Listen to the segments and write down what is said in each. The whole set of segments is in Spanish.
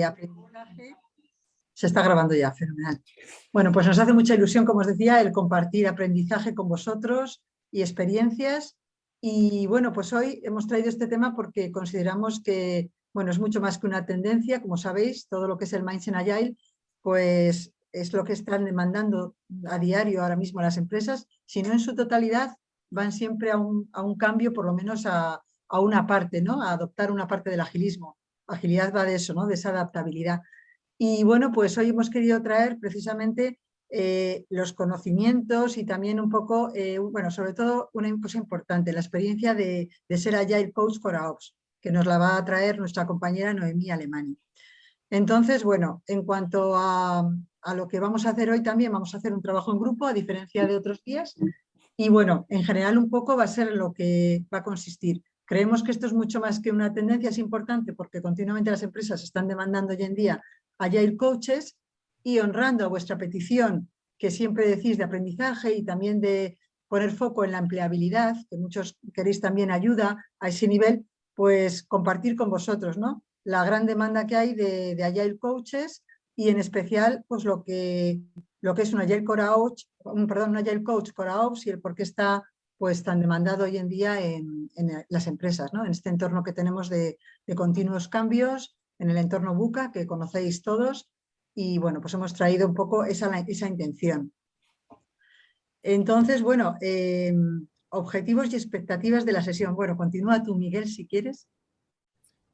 aprendizaje. Se está grabando ya, fenomenal. Bueno, pues nos hace mucha ilusión, como os decía, el compartir aprendizaje con vosotros y experiencias. Y bueno, pues hoy hemos traído este tema porque consideramos que, bueno, es mucho más que una tendencia. Como sabéis, todo lo que es el Mindset Agile, pues es lo que están demandando a diario ahora mismo las empresas. Si no en su totalidad, van siempre a un cambio, por lo menos a una parte, ¿no? A adoptar una parte del agilismo. Agilidad va de eso, ¿no? De esa adaptabilidad. Y bueno, pues hoy hemos querido traer precisamente los conocimientos y también un poco, bueno, sobre todo una cosa importante, la experiencia de ser Agile Coach CoraOps, que nos la va a traer nuestra compañera Noemí Alemani. Entonces, bueno, en cuanto a lo que vamos a hacer hoy también, vamos a hacer un trabajo en grupo, a diferencia de otros días. Y bueno, en general un poco va a ser lo que va a consistir. Creemos que esto es mucho más que una tendencia, es importante porque continuamente las empresas están demandando hoy en día Agile Coaches y honrando a vuestra petición que siempre decís de aprendizaje y también de poner foco en la empleabilidad, que muchos queréis también ayuda a ese nivel, pues compartir con vosotros, ¿no? La gran demanda que hay de Agile Coaches y en especial pues lo que es un Agile Coach, un Agile Coach CoraOps y el por qué está pues tan demandado hoy en día en las empresas, ¿no? En este entorno que tenemos de continuos cambios, en el entorno VUCA, que conocéis todos, y bueno, pues hemos traído un poco esa intención. Entonces, bueno, objetivos y expectativas de la sesión. Bueno, continúa tú, Miguel, si quieres.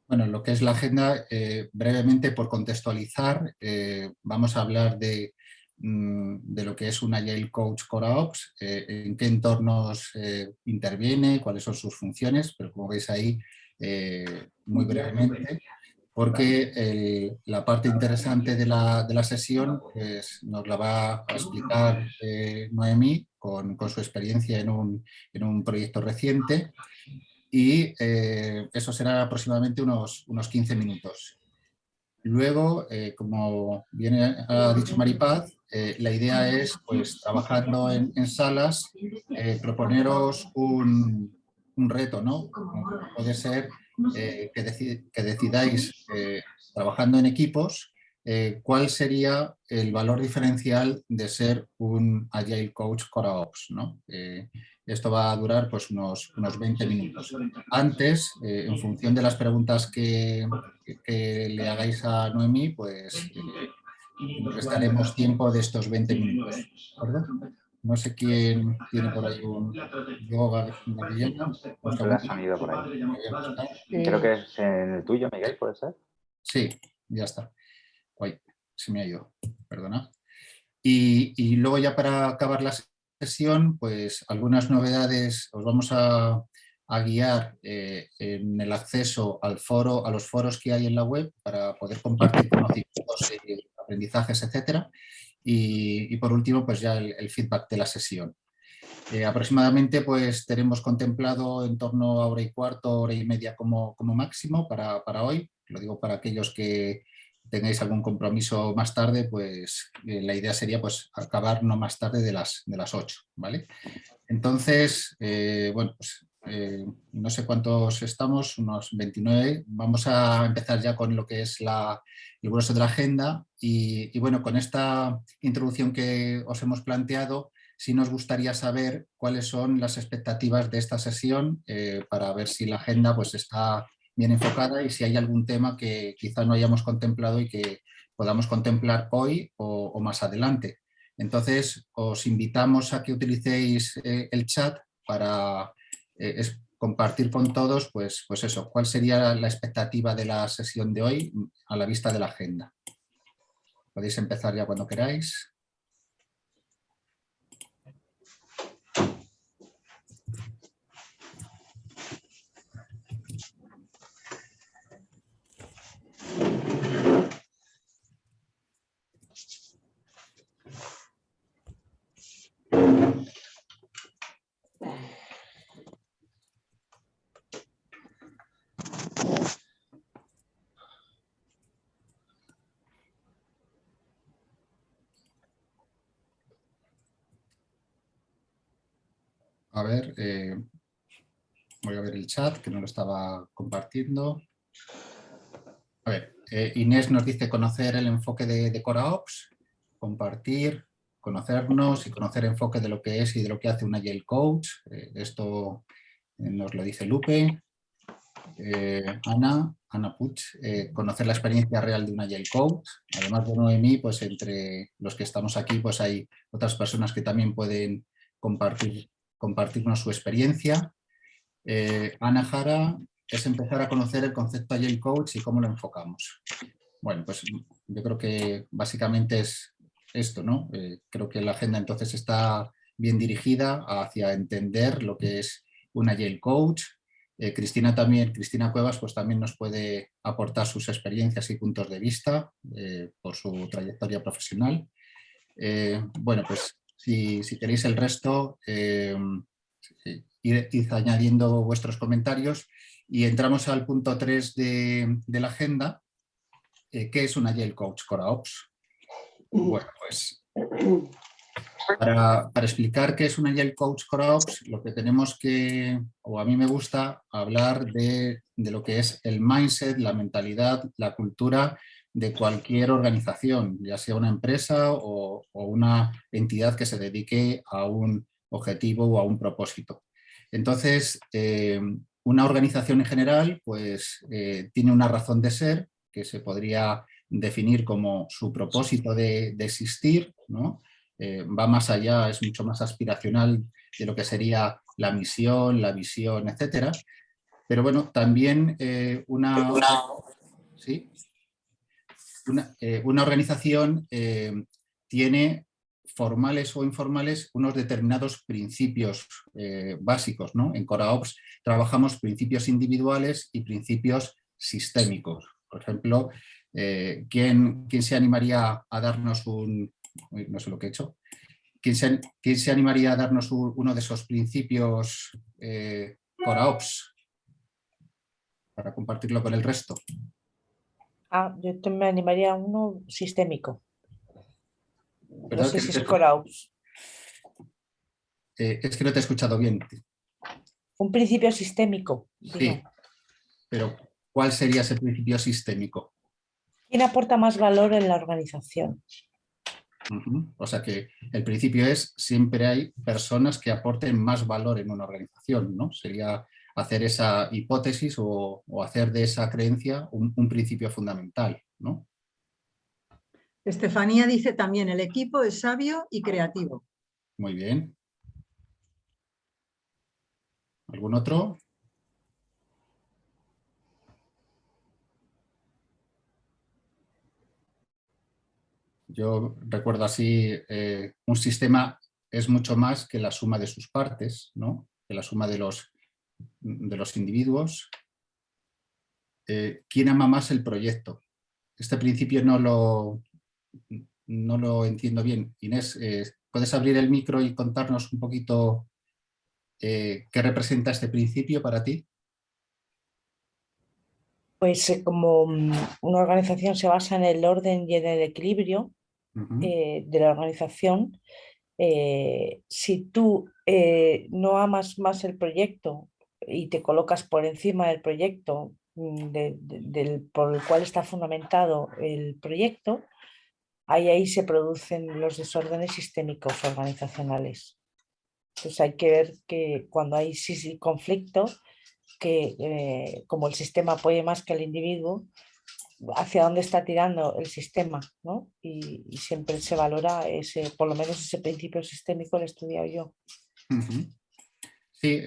Bueno, lo que es la agenda, brevemente por contextualizar, vamos a hablar de lo que es un Agile Coach CoraOps, en qué entornos interviene, cuáles son sus funciones, pero como veis ahí, muy brevemente, porque la parte interesante de la sesión pues, nos la va a explicar Noemí con su experiencia en un proyecto reciente. Y eso será aproximadamente unos 15 minutos. Luego, como bien ha dicho Maripaz, la idea es, pues, trabajando en salas, proponeros un reto, ¿no? Puede ser que decidáis, trabajando en equipos, cuál sería el valor diferencial de ser un Agile Coach CoraOps, ¿no? Esto va a durar pues, unos 20 minutos. Antes, en función de las preguntas que le hagáis a Noemí, pues restaremos tiempo de estos 20 minutos. ¿De acuerdo? No sé quién tiene por ahí un Diego Gavillena. Hola, sonido por ahí. Creo que es en el tuyo, Miguel, ¿puede ser? Sí, ya está. Uy, se me ha ido, perdona. Y luego ya para acabar la sesión, pues algunas novedades os vamos a guiar en el acceso al foro, a los foros que hay en la web para poder compartir conocimientos, aprendizajes, etcétera. Y por último, pues ya el feedback de la sesión. Aproximadamente pues tenemos contemplado en torno a hora y cuarto, hora y media como máximo para hoy. Lo digo para aquellos que tengáis algún compromiso más tarde, pues la idea sería pues acabar no más tarde de las 8, ¿vale? Entonces, bueno, pues no sé cuántos estamos, unos 29. Vamos a empezar ya con lo que es el grueso de la agenda y bueno, con esta introducción que os hemos planteado, sí nos gustaría saber cuáles son las expectativas de esta sesión para ver si la agenda pues está bien enfocada y si hay algún tema que quizá no hayamos contemplado y que podamos contemplar hoy o más adelante. Entonces, os invitamos a que utilicéis el chat para compartir con todos, pues eso, cuál sería la expectativa de la sesión de hoy a la vista de la agenda. Podéis empezar ya cuando queráis. A ver, voy a ver el chat, que no lo estaba compartiendo. A ver, Inés nos dice conocer el enfoque de CoreOps, compartir, conocernos y conocer el enfoque de lo que es y de lo que hace un Agile Coach. Esto nos lo dice Lupe. Ana Puig, conocer la experiencia real de un Agile Coach. Además de Noemí, pues entre los que estamos aquí, pues hay otras personas que también pueden compartirnos su experiencia. Ana Jara es empezar a conocer el concepto Agile Coach y cómo lo enfocamos. Bueno, pues yo creo que básicamente es esto, ¿no? Creo que la agenda entonces está bien dirigida hacia entender lo que es un Agile Coach. Cristina Cuevas, pues también nos puede aportar sus experiencias y puntos de vista por su trayectoria profesional. Bueno, pues si queréis el resto, id añadiendo vuestros comentarios y entramos al punto 3 de la agenda. ¿Qué es un Agile Coach CoreOps? Bueno, pues para explicar qué es un Agile Coach CoreOps, lo que tenemos que, o a mí me gusta, hablar de lo que es el mindset, la mentalidad, la cultura de cualquier organización, ya sea una empresa o una entidad que se dedique a un objetivo o a un propósito. Entonces, una organización en general pues, tiene una razón de ser que se podría definir como su propósito de existir, ¿no? Va más allá, es mucho más aspiracional de lo que sería la misión, la visión, etcétera. Pero bueno, también una organización tiene formales o informales unos determinados principios básicos, ¿no? En CoreOps trabajamos principios individuales y principios sistémicos. Por ejemplo, ¿quién se animaría a darnos no sé lo que he hecho? ¿Quién se animaría a darnos uno de esos principios CoreOps para compartirlo con el resto? Yo me animaría a uno sistémico. ¿Verdad? No sé si es CoreOps. Es que no te he escuchado bien. Un principio sistémico. Sí, digo. pero ¿cuál sería ese principio sistémico? ¿Quién aporta más valor en la organización? O sea que el principio es siempre hay personas que aporten más valor en una organización, ¿no? Sería hacer esa hipótesis o hacer de esa creencia un principio fundamental, ¿no? Estefanía dice también, el equipo es sabio y creativo. Muy bien. ¿Algún otro? Yo recuerdo así, un sistema es mucho más que la suma de sus partes, ¿no? Que la suma de los individuos. ¿Quién ama más el proyecto? Este principio no lo entiendo bien. Inés, ¿puedes abrir el micro y contarnos un poquito qué representa este principio para ti? Pues como una organización se basa en el orden y en el equilibrio de la organización, si tú no amas más el proyecto y te colocas por encima del proyecto por el cual está fundamentado el proyecto, ahí se producen los desórdenes sistémicos organizacionales. Entonces hay que ver que cuando hay conflicto, que como el sistema apoye más que el individuo, hacia dónde está tirando el sistema, ¿no? Y siempre se valora por lo menos ese principio sistémico, lo he estudiado yo. Sí,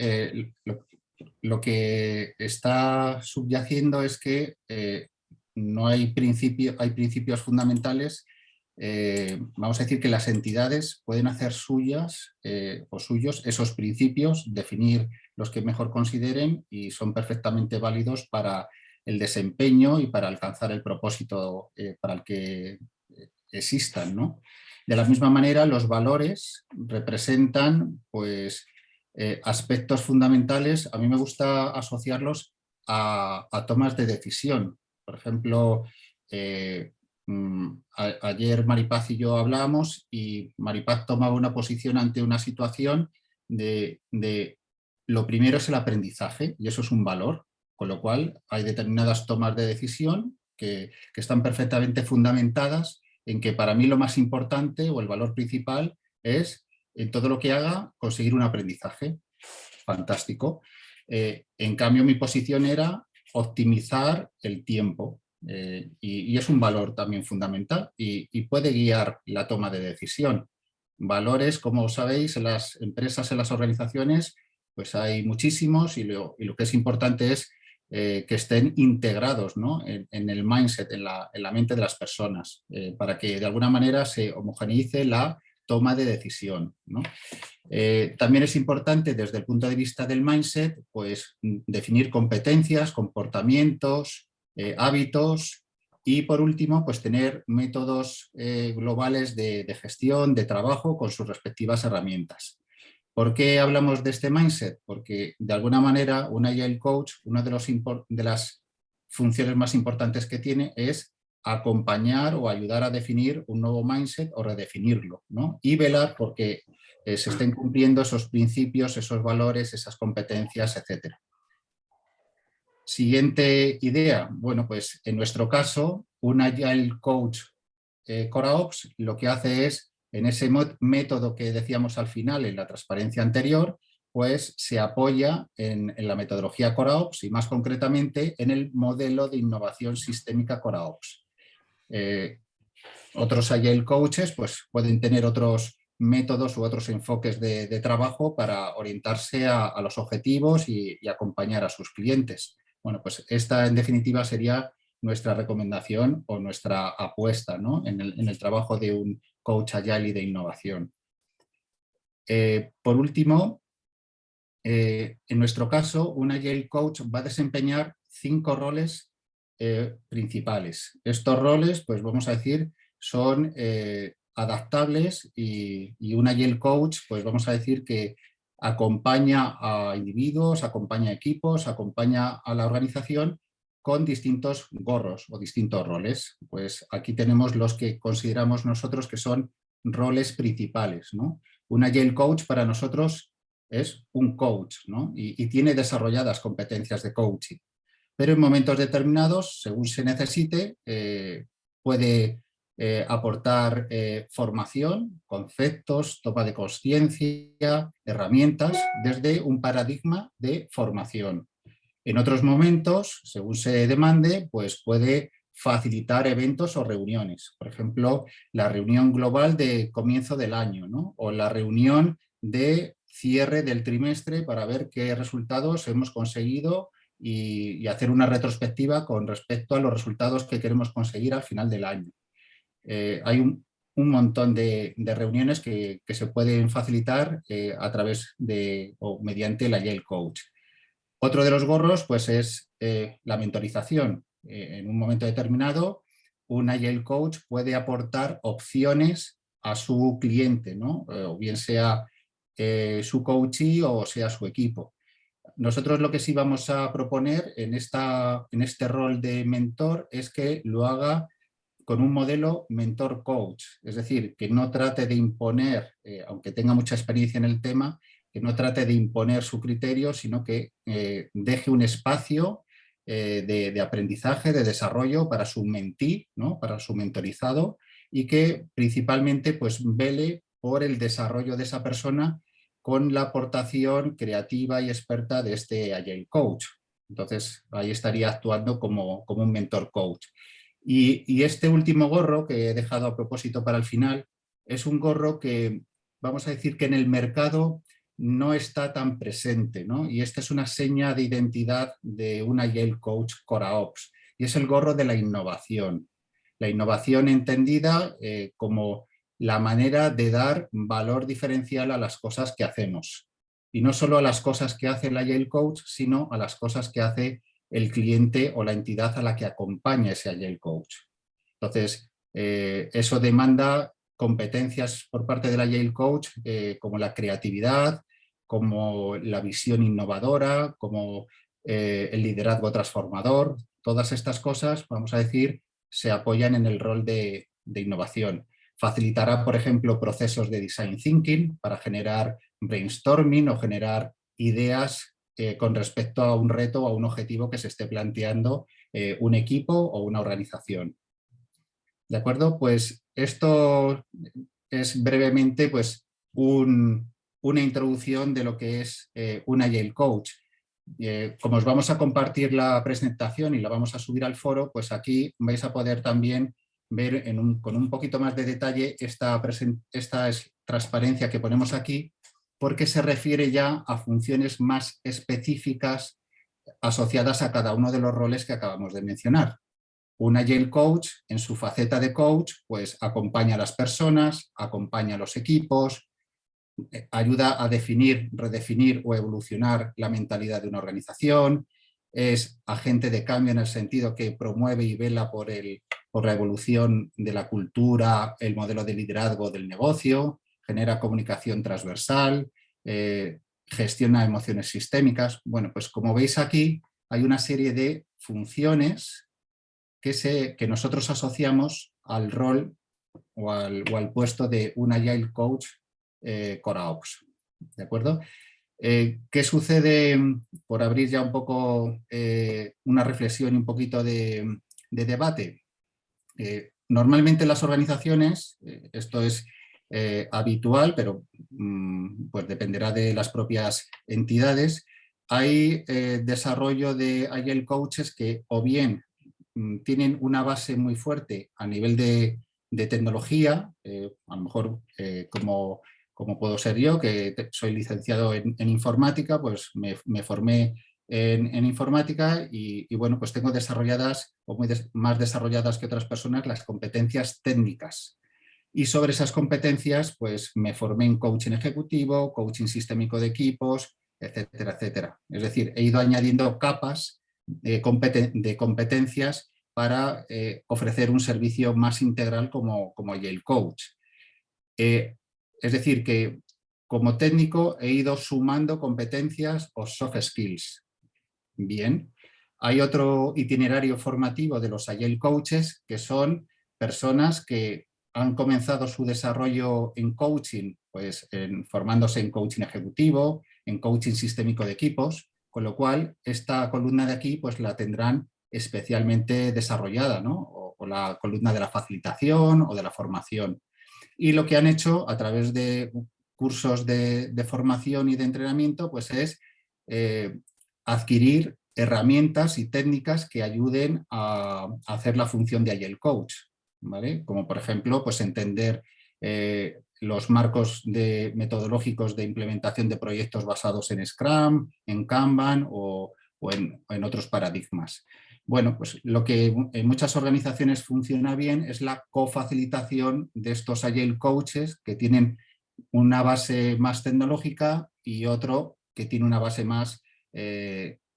lo que está subyaciendo es que no hay principios fundamentales. Vamos a decir que las entidades pueden hacer suyas o suyos esos principios, definir los que mejor consideren y son perfectamente válidos para el desempeño y para alcanzar el propósito para el que existan, ¿no? De la misma manera, los valores representan pues, aspectos fundamentales. A mí me gusta asociarlos a tomas de decisión. Por ejemplo, ayer Maripaz y yo hablábamos y Maripaz tomaba una posición ante una situación de lo primero es el aprendizaje y eso es un valor, con lo cual hay determinadas tomas de decisión que están perfectamente fundamentadas en que para mí lo más importante o el valor principal es en todo lo que haga conseguir un aprendizaje. Fantástico. En cambio, mi posición era optimizar el tiempo y es un valor también fundamental y puede guiar la toma de decisión. Valores, como sabéis, en las empresas, en las organizaciones, pues hay muchísimos y lo que es importante es que estén integrados, ¿no?, en el mindset, en la mente de las personas, para que de alguna manera se homogeneice la toma de decisión, ¿no? También es importante desde el punto de vista del mindset, pues definir competencias, comportamientos, hábitos y por último, pues tener métodos globales de gestión, de trabajo con sus respectivas herramientas. ¿Por qué hablamos de este mindset? Porque de alguna manera un Agile Coach, una de las funciones más importantes que tiene es acompañar o ayudar a definir un nuevo mindset o redefinirlo, ¿no? Y velar porque se estén cumpliendo esos principios, esos valores, esas competencias, etc. Siguiente idea. Bueno, pues en nuestro caso, un Agile Coach CoreOps lo que hace es, en ese método que decíamos al final, en la transparencia anterior, pues se apoya en la metodología CoreOps y más concretamente en el modelo de innovación sistémica CoreOps. Otros Agile Coaches pues, pueden tener otros métodos u otros enfoques de trabajo para orientarse a los objetivos y acompañar a sus clientes. Bueno, pues esta en definitiva sería nuestra recomendación o nuestra apuesta, ¿no?, en el trabajo de un coach Agile y de innovación. Por último, en nuestro caso, un Agile Coach va a desempeñar 5 roles principales. Estos roles, pues vamos a decir, son adaptables y un Agile Coach, pues vamos a decir que acompaña a individuos, acompaña a equipos, acompaña a la organización con distintos gorros o distintos roles. Pues aquí tenemos los que consideramos nosotros que son roles principales, ¿no? Un Agile Coach para nosotros es un coach, ¿no?, y tiene desarrolladas competencias de coaching. Pero en momentos determinados, según se necesite, puede aportar formación, conceptos, toma de conciencia, herramientas desde un paradigma de formación. En otros momentos, según se demande, pues puede facilitar eventos o reuniones. Por ejemplo, la reunión global de comienzo del año, ¿no?, o la reunión de cierre del trimestre para ver qué resultados hemos conseguido y hacer una retrospectiva con respecto a los resultados que queremos conseguir al final del año. Hay un montón de reuniones que se pueden facilitar a través de o mediante el Agile Coach. Otro de los gorros pues, es la mentorización. En un momento determinado, un Agile Coach puede aportar opciones a su cliente, ¿no?, o bien sea su coachee o sea su equipo. Nosotros lo que sí vamos a proponer en este rol de mentor es que lo haga con un modelo mentor-coach, es decir, que no trate de imponer, aunque tenga mucha experiencia en el tema, que no trate de imponer su criterio, sino que deje un espacio de aprendizaje, de desarrollo para su mentee, ¿no?, para su mentorizado, y que principalmente pues, vele por el desarrollo de esa persona con la aportación creativa y experta de este Agile Coach. Entonces, ahí estaría actuando como un mentor coach. Y este último gorro que he dejado a propósito para el final es un gorro que vamos a decir que en el mercado no está tan presente, ¿no? Y esta es una seña de identidad de un Agile Coach CoreOps y es el gorro de la innovación. La innovación entendida como la manera de dar valor diferencial a las cosas que hacemos. Y no solo a las cosas que hace el Agile Coach, sino a las cosas que hace el cliente o la entidad a la que acompaña ese Agile Coach. Entonces, eso demanda competencias por parte del Agile Coach como la creatividad, como la visión innovadora, como el liderazgo transformador. Todas estas cosas, vamos a decir, se apoyan en el rol de innovación. Facilitará, por ejemplo, procesos de design thinking para generar brainstorming o generar ideas con respecto a un reto o a un objetivo que se esté planteando un equipo o una organización. ¿De acuerdo? Pues esto es brevemente pues, una introducción de lo que es un Agile Coach. Como os vamos a compartir la presentación y la vamos a subir al foro, pues aquí vais a poder también ver con un poquito más de detalle esta transparencia que ponemos aquí, porque se refiere ya a funciones más específicas asociadas a cada uno de los roles que acabamos de mencionar. Un Agile Coach, en su faceta de coach, pues acompaña a las personas, acompaña a los equipos, ayuda a definir, redefinir o evolucionar la mentalidad de una organización, es agente de cambio en el sentido que promueve y vela por la evolución de la cultura, el modelo de liderazgo del negocio, genera comunicación transversal, gestiona emociones sistémicas. Bueno, pues como veis aquí hay una serie de funciones que nosotros asociamos al rol o al puesto de un Agile Coach CoreOps. ¿De acuerdo? ¿Qué sucede? Por abrir ya un poco una reflexión y un poquito de debate. Normalmente en las organizaciones, esto es habitual, pero pues dependerá de las propias entidades, hay desarrollo de Agile Coaches que o bien tienen una base muy fuerte a nivel de tecnología, a lo mejor como puedo ser yo, que soy licenciado en informática, pues me formé en informática y bueno, pues tengo desarrolladas o más desarrolladas que otras personas las competencias técnicas. Y sobre esas competencias, pues me formé en coaching ejecutivo, coaching sistémico de equipos, etcétera, etcétera. Es decir, he ido añadiendo capas de competencias para ofrecer un servicio más integral como Agile Coach. Es decir, que como técnico he ido sumando competencias o soft skills. Bien, hay otro itinerario formativo de los Agile Coaches que son personas que han comenzado su desarrollo en coaching, pues formándose en coaching ejecutivo, en coaching sistémico de equipos, con lo cual esta columna de aquí pues la tendrán especialmente desarrollada, ¿no? O la columna de la facilitación o de la formación. Y lo que han hecho a través de cursos de formación y de entrenamiento pues es adquirir herramientas y técnicas que ayuden a hacer la función de Agile Coach, ¿vale? Como por ejemplo, pues entender los marcos metodológicos de implementación de proyectos basados en Scrum, en Kanban o en otros paradigmas. Bueno, pues lo que en muchas organizaciones funciona bien es la cofacilitación de estos Agile Coaches que tienen una base más tecnológica y otro que tiene una base más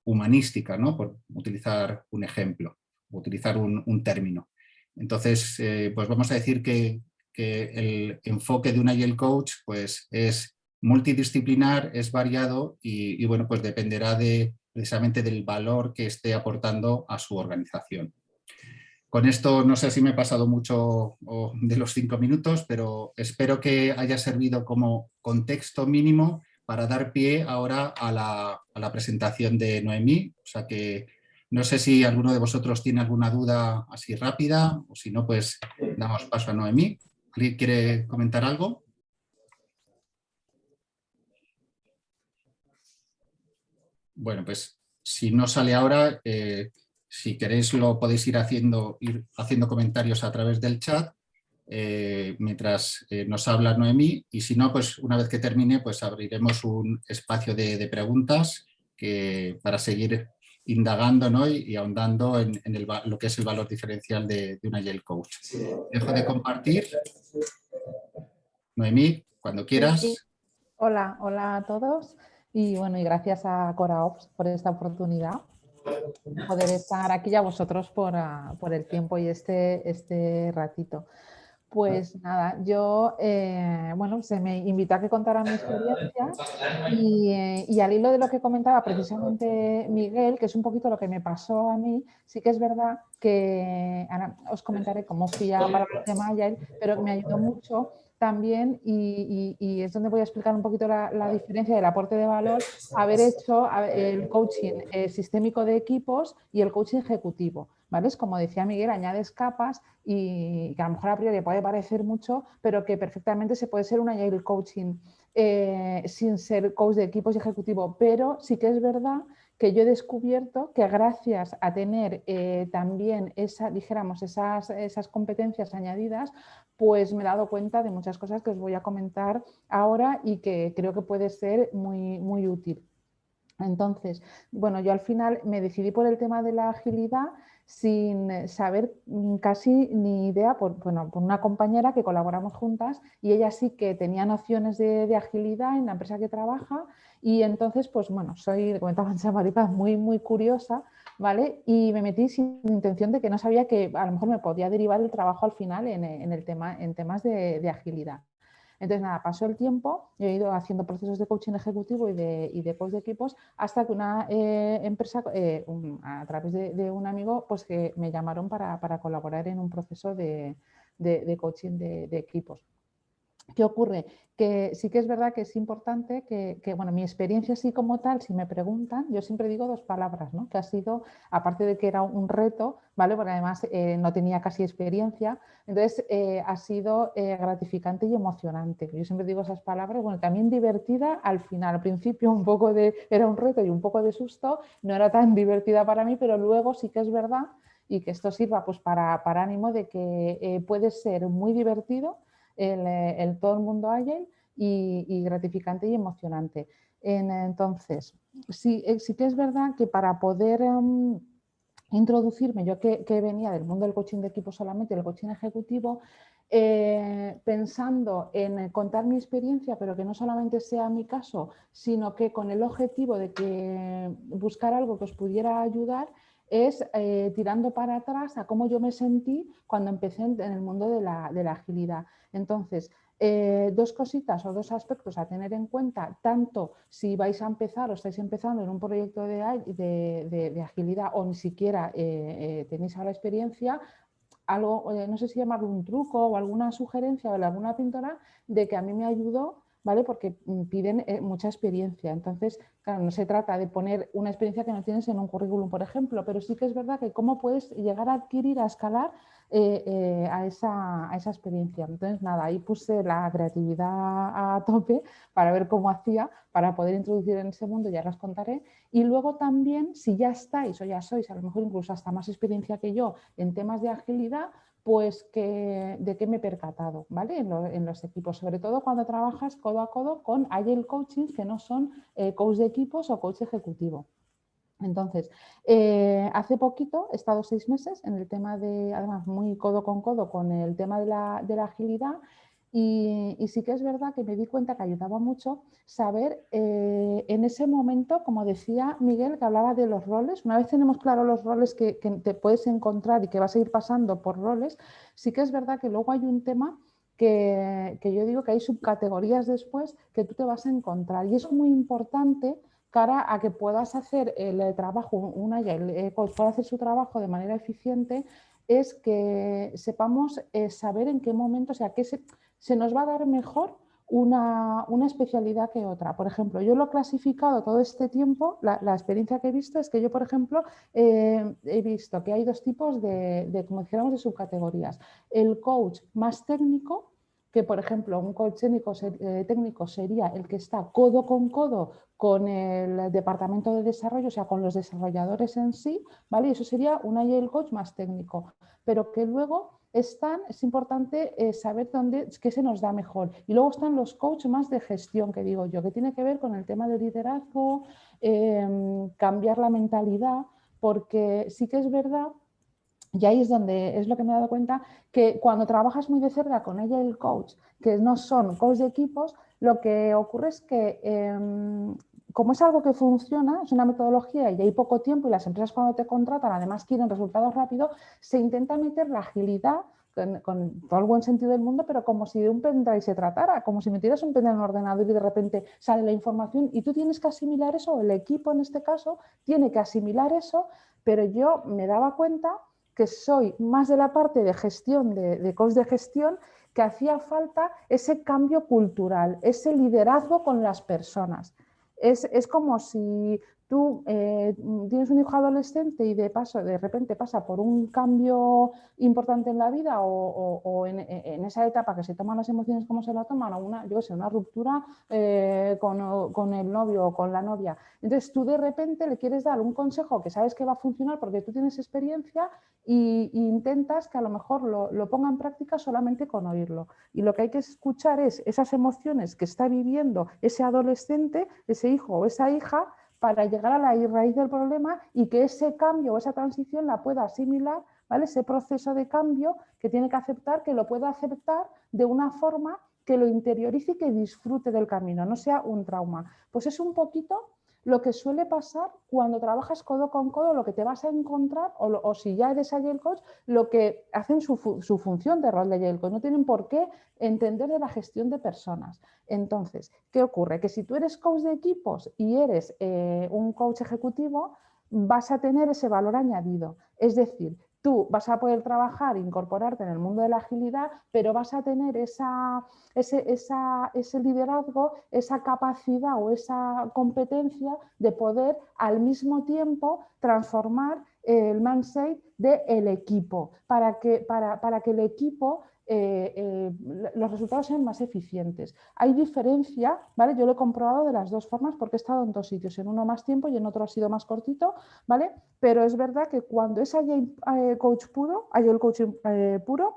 humanística, ¿no? Por utilizar un ejemplo, utilizar un término. Entonces, pues vamos a decir que el enfoque de un Agile Coach pues, es multidisciplinar, es variado y bueno, pues dependerá precisamente del valor que esté aportando a su organización. Con esto no sé si me he pasado mucho de los 5 minutos, pero espero que haya servido como contexto mínimo para dar pie ahora a la presentación de Noemí. O sea que no sé si alguno de vosotros tiene alguna duda así rápida o si no, pues damos paso a Noemí. ¿Quiere comentar algo? Bueno, pues si no sale ahora, si queréis lo podéis ir haciendo comentarios a través del chat mientras nos habla Noemí y si no, pues una vez que termine, pues abriremos un espacio de preguntas para seguir indagando, ¿no? y ahondando en lo que es el valor diferencial de un Agile Coach. Dejo de compartir. Noemí, cuando quieras. Sí. Hola a todos y bueno, y gracias a CoreOps por esta oportunidad de poder estar aquí y a vosotros por el tiempo y este ratito. Pues nada, yo, bueno, se me invitó a que contara mi experiencia y al hilo de lo que comentaba precisamente Miguel, que es un poquito lo que me pasó a mí, sí que es verdad que, ahora os comentaré cómo fui a parar el tema Agile, pero me ayudó mucho también, y es donde voy a explicar un poquito la diferencia del aporte de valor, haber hecho el coaching sistémico de equipos y el coaching ejecutivo, ¿vale? Es como decía Miguel, añades capas y que a lo mejor a priori puede parecer mucho, pero que perfectamente se puede ser un agile coaching sin ser coach de equipos y ejecutivo, pero sí que es verdad que yo he descubierto que gracias a tener también esas competencias añadidas, pues me he dado cuenta de muchas cosas que os voy a comentar ahora y que creo que puede ser muy, muy útil. Entonces, bueno, yo al final me decidí por el tema de la agilidad sin saber casi ni idea por una compañera que colaboramos juntas y ella sí que tenía nociones de agilidad en la empresa que trabaja y entonces, pues bueno, soy, comentaba antes a Maripaz, muy, muy curiosa, ¿vale? Y me metí sin intención de que no sabía que a lo mejor me podía derivar el trabajo al final en temas de agilidad. Entonces, nada, pasó el tiempo, yo he ido haciendo procesos de coaching ejecutivo y de coach de equipos hasta que una empresa, a través de un amigo, pues que me llamaron para colaborar en un proceso de coaching de equipos. ¿Qué ocurre? Que sí que es verdad que es importante que bueno, mi experiencia así como tal, si me preguntan, yo siempre digo dos palabras, ¿no? Que ha sido, aparte de que era un reto, ¿vale? Porque además no tenía casi experiencia, entonces ha sido gratificante y emocionante. Yo siempre digo esas palabras, bueno, también divertida al final. Al principio era un reto y un poco de susto, no era tan divertida para mí, pero luego sí que es verdad y que esto sirva pues para ánimo de que puede ser muy divertido el todo el mundo agile y gratificante y emocionante. Entonces, sí que es verdad que para poder introducirme, yo que venía del mundo del coaching de equipo solamente, el coaching ejecutivo, pensando en contar mi experiencia, pero que no solamente sea mi caso, sino que con el objetivo de que buscar algo que os pudiera ayudar, es tirando para atrás a cómo yo me sentí cuando empecé en el mundo de la agilidad. Entonces, dos cositas o dos aspectos a tener en cuenta, tanto si vais a empezar o estáis empezando en un proyecto de agilidad o ni siquiera tenéis ahora experiencia, algo, no sé si llamarlo un truco o alguna sugerencia o alguna pintora de que a mí me ayudó, ¿vale? Porque piden mucha experiencia. Entonces, claro, no se trata de poner una experiencia que no tienes en un currículum, por ejemplo, pero sí que es verdad que cómo puedes llegar a adquirir, a escalar a esa experiencia. Entonces, nada, ahí puse la creatividad a tope para ver cómo hacía para poder introducir en ese mundo, ya os contaré. Y luego también, si ya estáis o ya sois, a lo mejor incluso hasta más experiencia que yo en temas de agilidad, pues de qué me he percatado, ¿vale? En los equipos, sobre todo cuando trabajas codo a codo con agile coaching que no son coach de equipos o coach ejecutivo. Entonces, hace poquito he estado 6 meses en el tema además muy codo con el tema de la agilidad y sí que es verdad que me di cuenta que ayudaba mucho saber en ese momento, como decía Miguel, que hablaba de los roles, una vez tenemos claro los roles que te puedes encontrar y que vas a ir pasando por roles, sí que es verdad que luego hay un tema que yo digo que hay subcategorías después que tú te vas a encontrar y es muy importante cara a que puedas hacer el trabajo, un agile coach pueda hacer su trabajo de manera eficiente, es que sepamos saber en qué momento, o sea, que se nos va a dar mejor una especialidad que otra. Por ejemplo, yo lo he clasificado todo este tiempo, la experiencia que he visto es que yo, por ejemplo, he visto que hay dos tipos como dijéramos, de subcategorías. El coach más técnico, que por ejemplo un coach técnico sería el que está codo con el departamento de desarrollo, o sea, con los desarrolladores en sí, ¿vale? Y eso sería un agile coach más técnico, pero que luego es importante saber qué se nos da mejor. Y luego están los coaches más de gestión, que digo yo, que tiene que ver con el tema del liderazgo, cambiar la mentalidad, porque sí que es verdad. Y ahí es donde es lo que me he dado cuenta, que cuando trabajas muy de cerca con ella el coach, que no son coach de equipos, lo que ocurre es que como es algo que funciona, es una metodología y hay poco tiempo y las empresas cuando te contratan además quieren resultados rápidos, se intenta meter la agilidad con todo el buen sentido del mundo, pero como si de un pendrive se tratara, como si metieras un pendrive en un ordenador y de repente sale la información y tú tienes que asimilar eso, o el equipo en este caso tiene que asimilar eso, pero yo me daba cuenta que soy más de la parte de gestión, de coach de gestión, que hacía falta ese cambio cultural, ese liderazgo con las personas. Es como si tú tienes un hijo adolescente y de repente pasa por un cambio importante en la vida o en esa etapa que se toman las emociones como se la toman, o una ruptura con el novio o con la novia. Entonces tú de repente le quieres dar un consejo que sabes que va a funcionar porque tú tienes experiencia e intentas que a lo mejor lo ponga en práctica solamente con oírlo. Y lo que hay que escuchar es esas emociones que está viviendo ese adolescente, ese hijo o esa hija, para llegar a la raíz del problema y que ese cambio o esa transición la pueda asimilar, ¿vale? Ese proceso de cambio que tiene que aceptar, que lo pueda aceptar de una forma que lo interiorice y que disfrute del camino, no sea un trauma. Pues es un poquito lo que suele pasar cuando trabajas codo con codo, lo que te vas a encontrar, o si ya eres Agile Coach, lo que hacen su función de rol de Agile Coach. No tienen por qué entender de la gestión de personas. Entonces, ¿qué ocurre? Que si tú eres coach de equipos y eres un coach ejecutivo, vas a tener ese valor añadido. Es decir, tú vas a poder trabajar, incorporarte en el mundo de la agilidad, pero vas a tener ese liderazgo, esa capacidad o esa competencia de poder al mismo tiempo transformar el mindset del equipo para que el equipo los resultados sean más eficientes. Hay diferencia, ¿vale? Yo lo he comprobado de las dos formas porque he estado en dos sitios, en uno más tiempo y en otro ha sido más cortito, ¿vale? Pero es verdad que cuando es Agile Coach puro, Agile Coaching puro,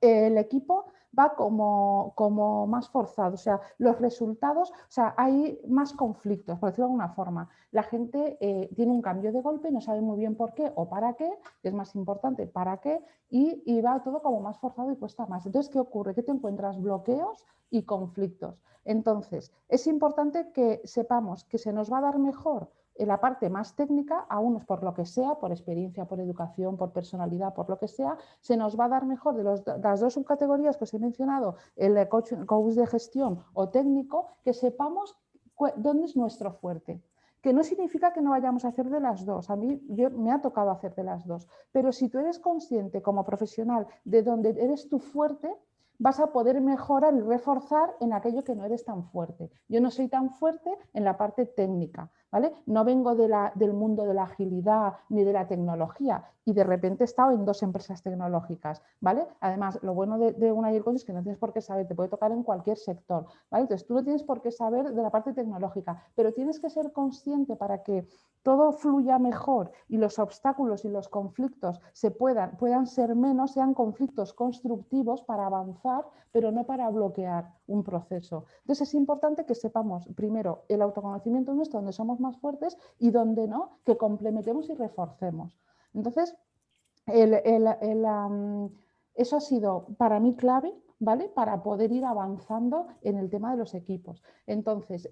el equipo va como más forzado, o sea, los resultados, o sea, hay más conflictos, por decirlo de alguna forma. La gente tiene un cambio de golpe, no sabe muy bien por qué o para qué, que es más importante para qué, y va todo como más forzado y cuesta más. Entonces, ¿qué ocurre? Que te encuentras bloqueos y conflictos. Entonces, es importante que sepamos que se nos va a dar mejor en la parte más técnica, a unos por lo que sea, por experiencia, por educación, por personalidad, por lo que sea, se nos va a dar mejor de las dos subcategorías que os he mencionado, el coach de gestión o técnico, que sepamos dónde es nuestro fuerte. Que no significa que no vayamos a hacer de las dos. A mí me ha tocado hacer de las dos. Pero si tú eres consciente como profesional de dónde eres tu fuerte, vas a poder mejorar y reforzar en aquello que no eres tan fuerte. Yo no soy tan fuerte en la parte técnica, ¿vale? No vengo del mundo de la agilidad ni de la tecnología y de repente he estado en dos empresas tecnológicas, ¿vale? Además, lo bueno de un Agile Coach es que no tienes por qué saber, te puede tocar en cualquier sector, ¿vale? Entonces, tú no tienes por qué saber de la parte tecnológica, pero tienes que ser consciente para que todo fluya mejor y los obstáculos y los conflictos puedan ser menos, sean conflictos constructivos para avanzar, pero no para bloquear un proceso. Entonces es importante que sepamos primero el autoconocimiento nuestro, donde somos más fuertes y donde no, que complementemos y reforcemos. Entonces, eso ha sido para mí clave, ¿vale? Para poder ir avanzando en el tema de los equipos. Entonces,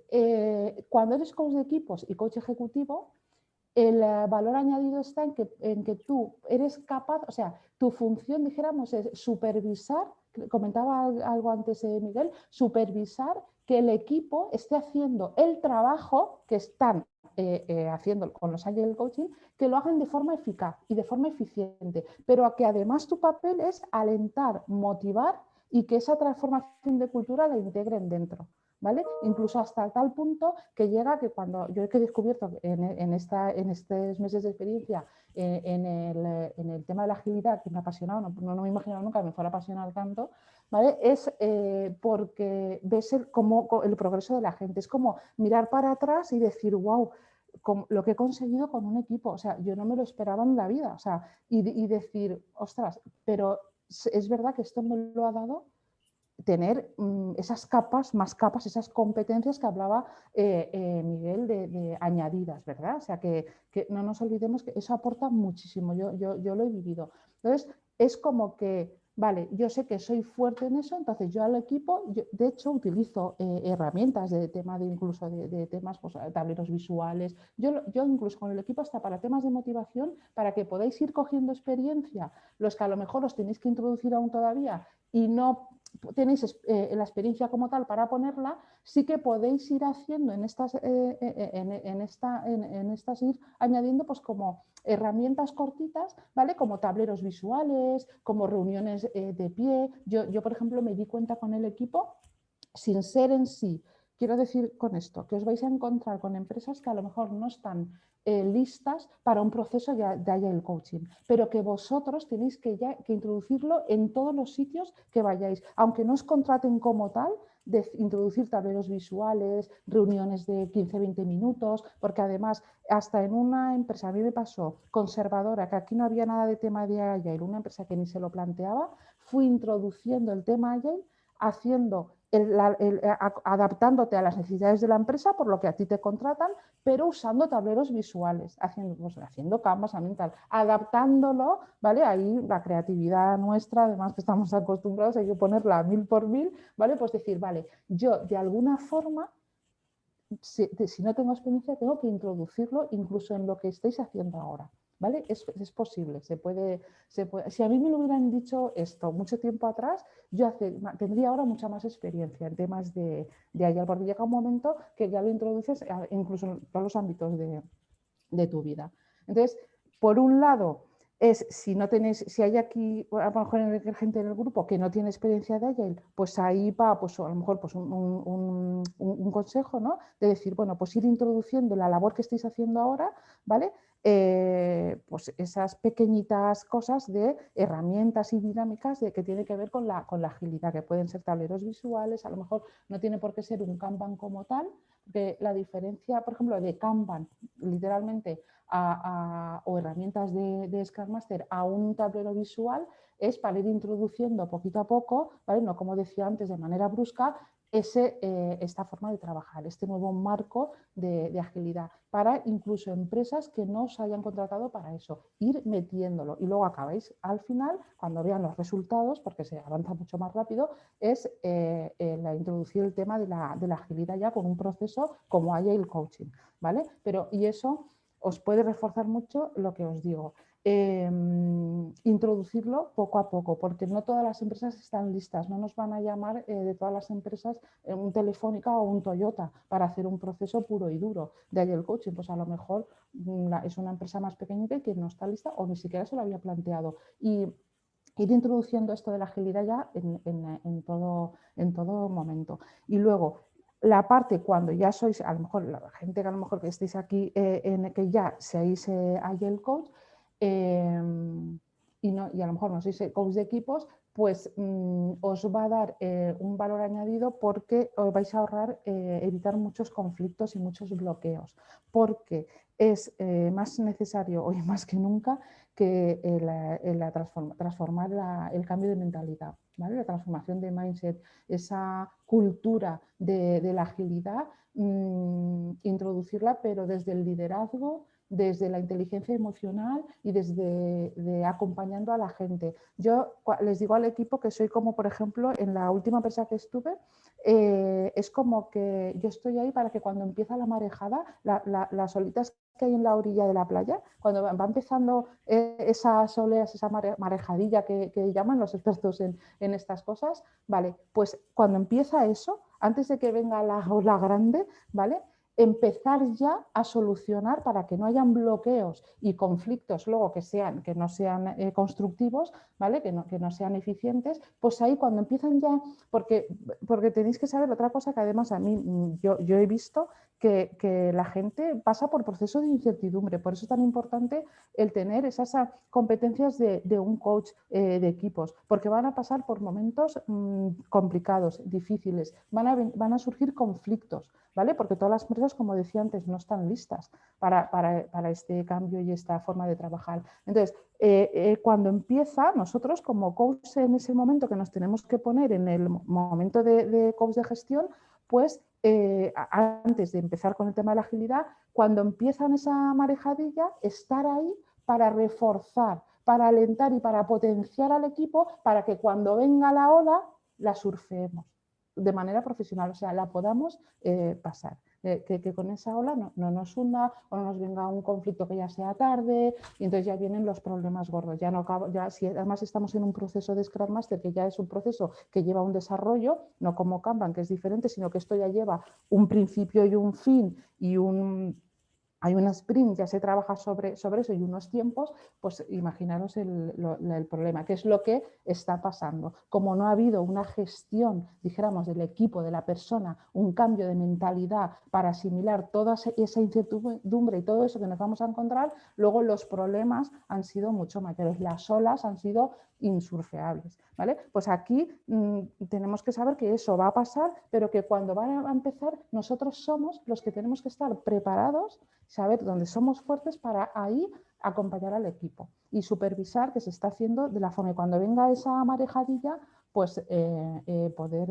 cuando eres coach de equipos y coach ejecutivo, el valor añadido está en que tú eres capaz, o sea, tu función, dijéramos, es supervisar, comentaba algo antes Miguel, supervisar que el equipo esté haciendo el trabajo que están haciendo con los Agile Coaching, que lo hagan de forma eficaz y de forma eficiente, pero a que además tu papel es alentar, motivar y que esa transformación de cultura la integren dentro. ¿Vale? Incluso hasta tal punto que llega que cuando yo he descubierto en estos meses de experiencia en el tema de la agilidad, que me ha apasionado, no me imaginaba nunca que me fuera a apasionar tanto, ¿vale? Es porque ves como el progreso de la gente, es como mirar para atrás y decir, wow, lo que he conseguido con un equipo, o sea, yo no me lo esperaba en la vida, o sea, y decir, ostras, pero es verdad que esto me lo ha dado tener esas capas, esas competencias que hablaba Miguel de añadidas, ¿verdad? O sea, que no nos olvidemos que eso aporta muchísimo, yo lo he vivido. Entonces, es como que, vale, yo sé que soy fuerte en eso, entonces yo al equipo, de hecho, utilizo herramientas de tema incluso de temas, pues, tableros visuales, yo incluso con el equipo hasta para temas de motivación, para que podáis ir cogiendo experiencia, los que a lo mejor os tenéis que introducir aún todavía y no tenéis la experiencia como tal para ponerla, sí que podéis ir haciendo en estas ir añadiendo pues como herramientas cortitas, ¿vale? Como tableros visuales, como reuniones de pie. Yo, por ejemplo, me di cuenta con el equipo, sin ser en sí, quiero decir con esto, que os vais a encontrar con empresas que a lo mejor no están listas para un proceso de Agile Coaching, pero que vosotros tenéis que introducirlo en todos los sitios que vayáis, aunque no os contraten como tal, de introducir tableros visuales, reuniones de 15-20 minutos, porque además hasta en una empresa, a mí me pasó, conservadora, que aquí no había nada de tema de Agile, una empresa que ni se lo planteaba, fui introduciendo el tema Agile, haciendo adaptándote a las necesidades de la empresa, por lo que a ti te contratan, pero usando tableros visuales, haciendo canvas, adaptándolo, ¿vale? Ahí la creatividad nuestra, además que estamos acostumbrados, hay que ponerla a 1000 por 1000, ¿vale? Pues decir, vale, yo de alguna forma, si no tengo experiencia, tengo que introducirlo incluso en lo que estáis haciendo ahora. ¿Vale? Es posible, se puede. Si a mí me lo hubieran dicho esto mucho tiempo atrás, yo tendría ahora mucha más experiencia en temas de Agile, porque llega un momento que ya lo introduces incluso en todos los ámbitos de tu vida. Entonces, por un lado, si hay aquí a lo mejor gente en el grupo que no tiene experiencia de Agile, pues ahí va pues, a lo mejor pues, un consejo, ¿no? De decir, bueno, pues ir introduciendo la labor que estáis haciendo ahora, ¿vale? Pues esas pequeñitas cosas de herramientas y dinámicas que tienen que ver con la agilidad, que pueden ser tableros visuales, a lo mejor no tiene por qué ser un Kanban como tal, porque la diferencia, por ejemplo, de Kanban, literalmente, o herramientas de Scrum Master a un tablero visual, es para ir introduciendo poquito a poco, ¿vale? No como decía antes, de manera brusca, esta forma de trabajar, este nuevo marco de agilidad, para incluso empresas que no os hayan contratado para eso, ir metiéndolo y luego acabáis al final, cuando vean los resultados, porque se avanza mucho más rápido, es introducir el tema de la agilidad ya con un proceso como Agile Coaching, ¿vale? Y eso os puede reforzar mucho lo que os digo. Introducirlo poco a poco, porque no todas las empresas están listas, no nos van a llamar de todas las empresas un Telefónica o un Toyota para hacer un proceso puro y duro de Agile Coaching, pues a lo mejor es una empresa más pequeñita que no está lista o ni siquiera se lo había planteado. Y ir introduciendo esto de la agilidad ya en todo momento. Y luego, la parte cuando ya sois, a lo mejor la gente que a lo mejor que estéis aquí, que ya seáis Agile Coach, y a lo mejor no sois coach de equipos, pues os va a dar un valor añadido, porque os vais a ahorrar, evitar muchos conflictos y muchos bloqueos, porque es más necesario hoy más que nunca que transformar el cambio de mentalidad, ¿vale? La transformación de mindset, esa cultura de la agilidad, introducirla, pero desde el liderazgo, desde la inteligencia emocional y desde acompañando a la gente. Yo les digo al equipo que soy como, por ejemplo, en la última empresa que estuve, es como que yo estoy ahí para que cuando empieza la marejada, las olitas que hay en la orilla de la playa, cuando va empezando esas oleas, esa marejadilla que llaman los expertos en estas cosas, ¿vale? Pues cuando empieza eso, antes de que venga la ola grande, ¿vale? Empezar ya a solucionar para que no hayan bloqueos y conflictos luego que no sean constructivos, ¿vale? Que no sean eficientes, pues ahí cuando empiezan ya, porque tenéis que saber otra cosa que además a mí yo he visto que la gente pasa por procesos de incertidumbre, por eso es tan importante el tener esas competencias de un coach de equipos, porque van a pasar por momentos complicados, difíciles, van a surgir conflictos, ¿vale? Porque todas las empresas, como decía antes, no están listas para este cambio y esta forma de trabajar. Entonces, cuando empieza, nosotros como coach, en ese momento que nos tenemos que poner en el momento de coach de gestión, pues antes de empezar con el tema de la agilidad, cuando empiezan esa marejadilla, estar ahí para reforzar, para alentar y para potenciar al equipo, para que cuando venga la ola la surfeemos de manera profesional, o sea, la podamos pasar. Que con esa ola no nos hunda o no nos venga un conflicto que ya sea tarde, y entonces ya vienen los problemas gordos. Si además estamos en un proceso de Scrum Master, que ya es un proceso que lleva un desarrollo, no como Kanban, que es diferente, sino que esto ya lleva un principio y un fin y un hay un sprint, ya se trabaja sobre eso y unos tiempos, pues imaginaros el problema, que es lo que está pasando. Como no ha habido una gestión, dijéramos, del equipo, de la persona, un cambio de mentalidad para asimilar toda esa incertidumbre y todo eso que nos vamos a encontrar, luego los problemas han sido mucho mayores, las olas han sido insurfeables, ¿vale? Pues aquí tenemos que saber que eso va a pasar, pero que cuando va a empezar nosotros somos los que tenemos que estar preparados, saber dónde somos fuertes para ahí acompañar al equipo y supervisar que se está haciendo de la forma. Y cuando venga esa marejadilla, pues poder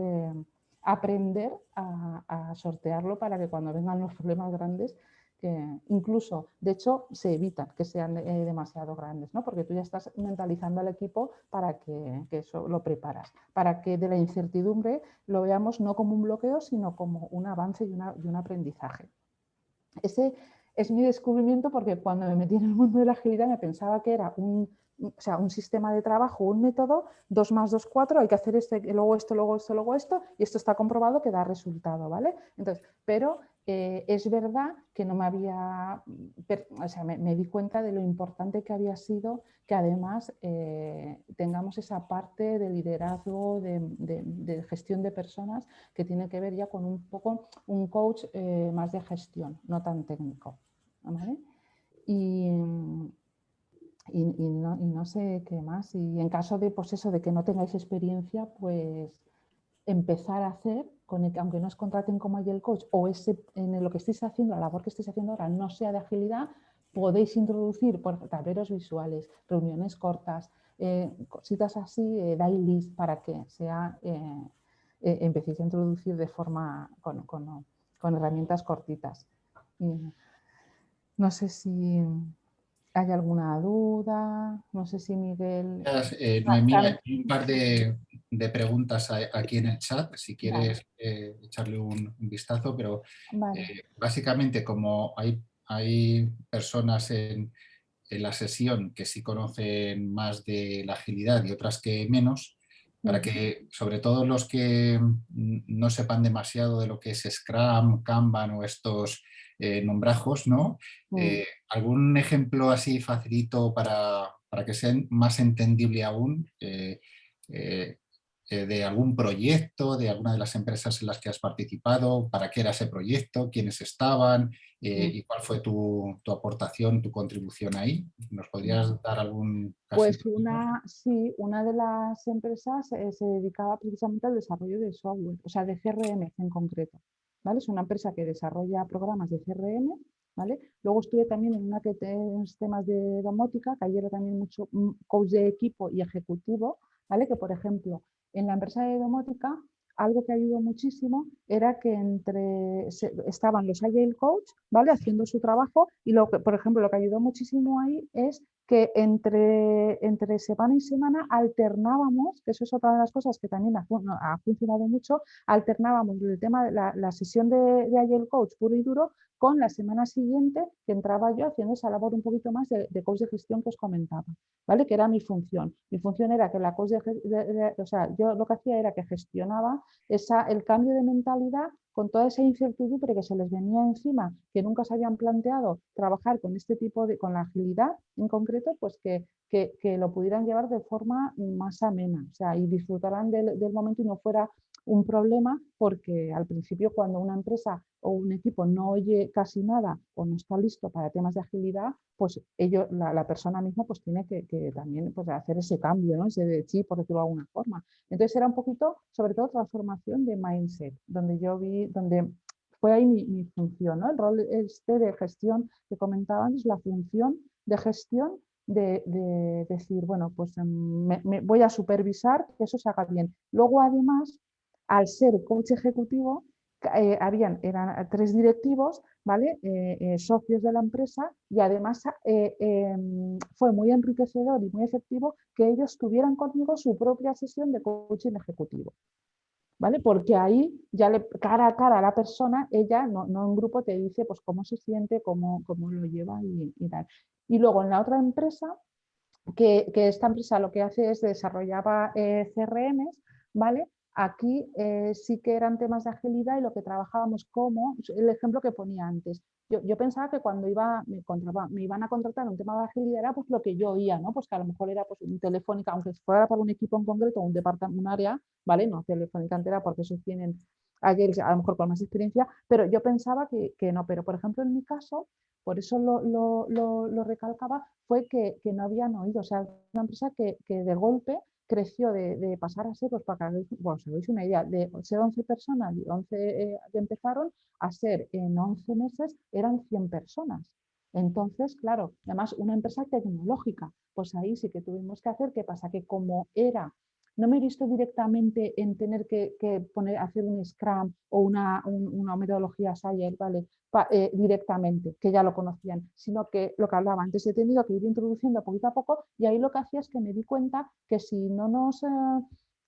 aprender a sortearlo para que cuando vengan los problemas grandes, que incluso, de hecho, se evitan que sean demasiado grandes, ¿no? Porque tú ya estás mentalizando al equipo para que eso lo preparas, para que de la incertidumbre lo veamos no como un bloqueo, sino como un avance y un aprendizaje. Ese es mi descubrimiento, porque cuando me metí en el mundo de la agilidad me pensaba que era un sistema de trabajo, un método, 2 más 2, 4, hay que hacer luego esto, luego esto, luego esto, y esto está comprobado que da resultado, ¿vale? Entonces, pero es verdad que no me había, me di cuenta de lo importante que había sido que además tengamos esa parte de liderazgo, de gestión de personas, que tiene que ver ya con un poco un coach más de gestión, no tan técnico, ¿vale? Y no sé qué más. Y en caso de, pues eso, de que no tengáis experiencia, pues empezar a hacer, aunque no os contraten como Agile Coach, o en lo que estéis haciendo, la labor que estéis haciendo ahora no sea de agilidad, podéis introducir por tableros visuales, reuniones cortas, cositas así, dailies, para que empecéis a introducir de forma con herramientas cortitas. No sé si hay alguna duda, no sé si Miguel... Noemí, hay un par de preguntas aquí en el chat, si quieres echarle un vistazo, pero Vale. básicamente como hay personas en la sesión que sí conocen más de la agilidad y otras que menos, para que sobre todo los que no sepan demasiado de lo que es Scrum, Kanban o estos nombrajos, ¿no? ¿Algún ejemplo así facilito para que sea más entendible aún de algún proyecto, de alguna de las empresas en las que has participado? ¿Para qué era ese proyecto? ¿Quiénes estaban? ¿Y cuál fue tu aportación, tu contribución ahí? ¿Nos podrías dar algún caso? Pues una de las empresas se dedicaba precisamente al desarrollo de software, o sea, de CRM en concreto, ¿vale? Es una empresa que desarrolla programas de CRM, ¿vale? Luego estuve también en una que tiene temas de domótica, que ahí era también mucho coach de equipo y ejecutivo, ¿vale? Que, por ejemplo, en la empresa de domótica, algo que ayudó muchísimo era que estaban los Agile Coach, ¿vale? Haciendo su trabajo, y por ejemplo, lo que ayudó muchísimo ahí es que entre semana y semana alternábamos, que eso es otra de las cosas que también ha funcionado mucho, alternábamos el tema de la sesión de Agile Coach puro y duro con la semana siguiente, que entraba yo haciendo esa labor un poquito más de coach de gestión que os comentaba, ¿vale? Que era mi función. Mi función era que la coach o sea, yo lo que hacía era que gestionaba el cambio de mentalidad con toda esa incertidumbre que se les venía encima, que nunca se habían planteado trabajar con este tipo con la agilidad en concreto, pues que lo pudieran llevar de forma más amena, o sea, y disfrutaran del momento y no fuera un problema, porque al principio, cuando una empresa o un equipo no oye casi nada o no está listo para temas de agilidad, pues la persona misma pues tiene que también pues, hacer ese cambio, ¿no? Ese chip, por decirlo de alguna forma. Entonces era un poquito, sobre todo, transformación de mindset, donde fue ahí mi función, ¿no? El rol de gestión que comentaban es la función de gestión de decir, bueno, pues me voy a supervisar que eso se haga bien. Luego, además, al ser coach ejecutivo, eran 3 directivos, ¿vale? Socios de la empresa, y además fue muy enriquecedor y muy efectivo que ellos tuvieran conmigo su propia sesión de coaching ejecutivo, ¿vale? Porque ahí ya cara a cara a la persona, ella, no en grupo, te dice pues cómo se siente, cómo lo lleva y tal. Y luego en la otra empresa, que esta empresa lo que hace es desarrollaba CRMs, ¿vale? Aquí sí que eran temas de agilidad, y lo que trabajábamos, como el ejemplo que ponía antes, yo pensaba que cuando me iban a contratar un tema de agilidad era pues lo que yo oía, ¿no? Pues que a lo mejor era pues un Telefónica, aunque fuera para un equipo en concreto, un departamento, un área, ¿vale? No Telefónica entera, porque esos tienen ayer a lo mejor con más experiencia, pero yo pensaba que no. Pero por ejemplo en mi caso, por eso lo recalcaba, fue que no habían oído. O sea, una empresa que de golpe creció de pasar a ser, pues para que os hagáis una idea, de ser 11 personas, 11 que empezaron, a ser en 11 meses eran 100 personas. Entonces, claro, además una empresa tecnológica, pues ahí sí que tuvimos que hacer. ¿Qué pasa? Que como era, no me he visto directamente en tener que hacer un Scrum o una metodología Agile, ¿vale? Directamente, que ya lo conocían, sino que lo que hablaba antes, he tenido que ir introduciendo poquito a poco, y ahí lo que hacía es que me di cuenta que si no nos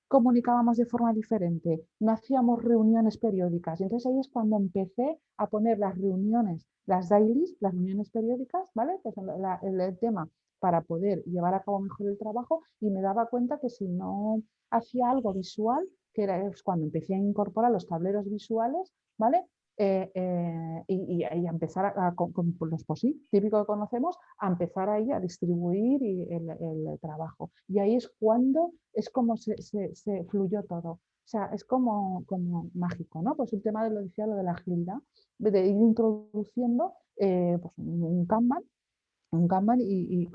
comunicábamos de forma diferente, no hacíamos reuniones periódicas. Entonces ahí es cuando empecé a poner las reuniones, las dailies, las reuniones periódicas, ¿vale? Que son el tema para poder llevar a cabo mejor el trabajo, y me daba cuenta que si no hacía algo visual, que era cuando empecé a incorporar los tableros visuales, ¿vale? Y empezar con los POSIT, típico que conocemos, a empezar ahí a distribuir el trabajo. Y ahí es cuando es como se fluyó todo. O sea, es como mágico, ¿no? Pues el tema de lo de la agilidad, de ir introduciendo pues un Kanban y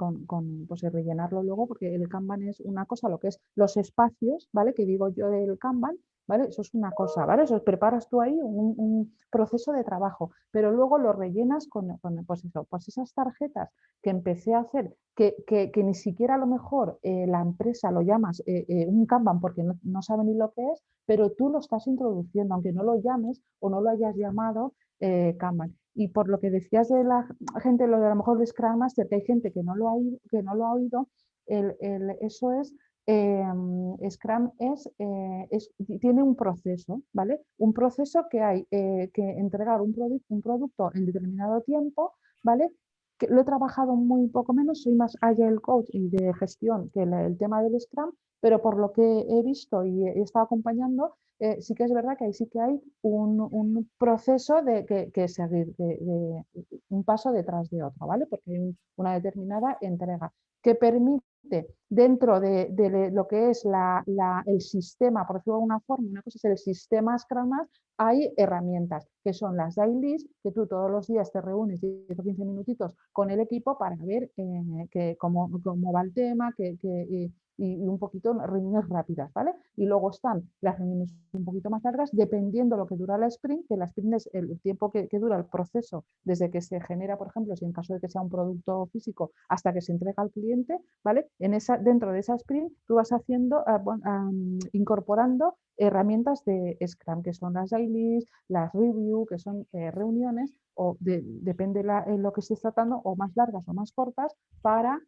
pues rellenarlo luego, porque el Kanban es una cosa, lo que es los espacios, ¿vale? Que digo yo del Kanban, ¿vale? Eso es una cosa, ¿vale? Eso preparas tú ahí un proceso de trabajo, pero luego lo rellenas con pues eso, pues esas tarjetas que empecé a hacer, que ni siquiera a lo mejor la empresa lo llamas un Kanban porque no sabe ni lo que es, pero tú lo estás introduciendo, aunque no lo llames o no lo hayas llamado Kanban. Y por lo que decías de la gente, lo de a lo mejor de Scrum Master, que hay gente que no lo ha oído, eso es, Scrum tiene un proceso, ¿vale? Un proceso que hay que entregar un producto en determinado tiempo, ¿vale? Que lo he trabajado muy poco menos, soy más Agile Coach y de gestión que el tema del Scrum, pero por lo que he visto y he estado acompañando, sí que es verdad que ahí sí que hay un proceso que seguir, un paso detrás de otro, ¿vale? Porque hay una determinada entrega que permite, dentro de lo que es el sistema, por decirlo de alguna forma, una cosa es el sistema Scrum, hay herramientas que son las dailies, que tú todos los días te reúnes 10 o 15 minutitos con el equipo para ver cómo va el tema, y un poquito reuniones rápidas, ¿vale? Y luego están las reuniones un poquito más largas, dependiendo de lo que dura la sprint, que la sprint es el tiempo que dura el proceso desde que se genera, por ejemplo, si en caso de que sea un producto físico, hasta que se entrega al cliente, ¿vale? Dentro de esa sprint tú vas haciendo, incorporando herramientas de Scrum, que son las dailies, las review, que son reuniones, o depende lo que estés tratando, o más largas o más cortas, para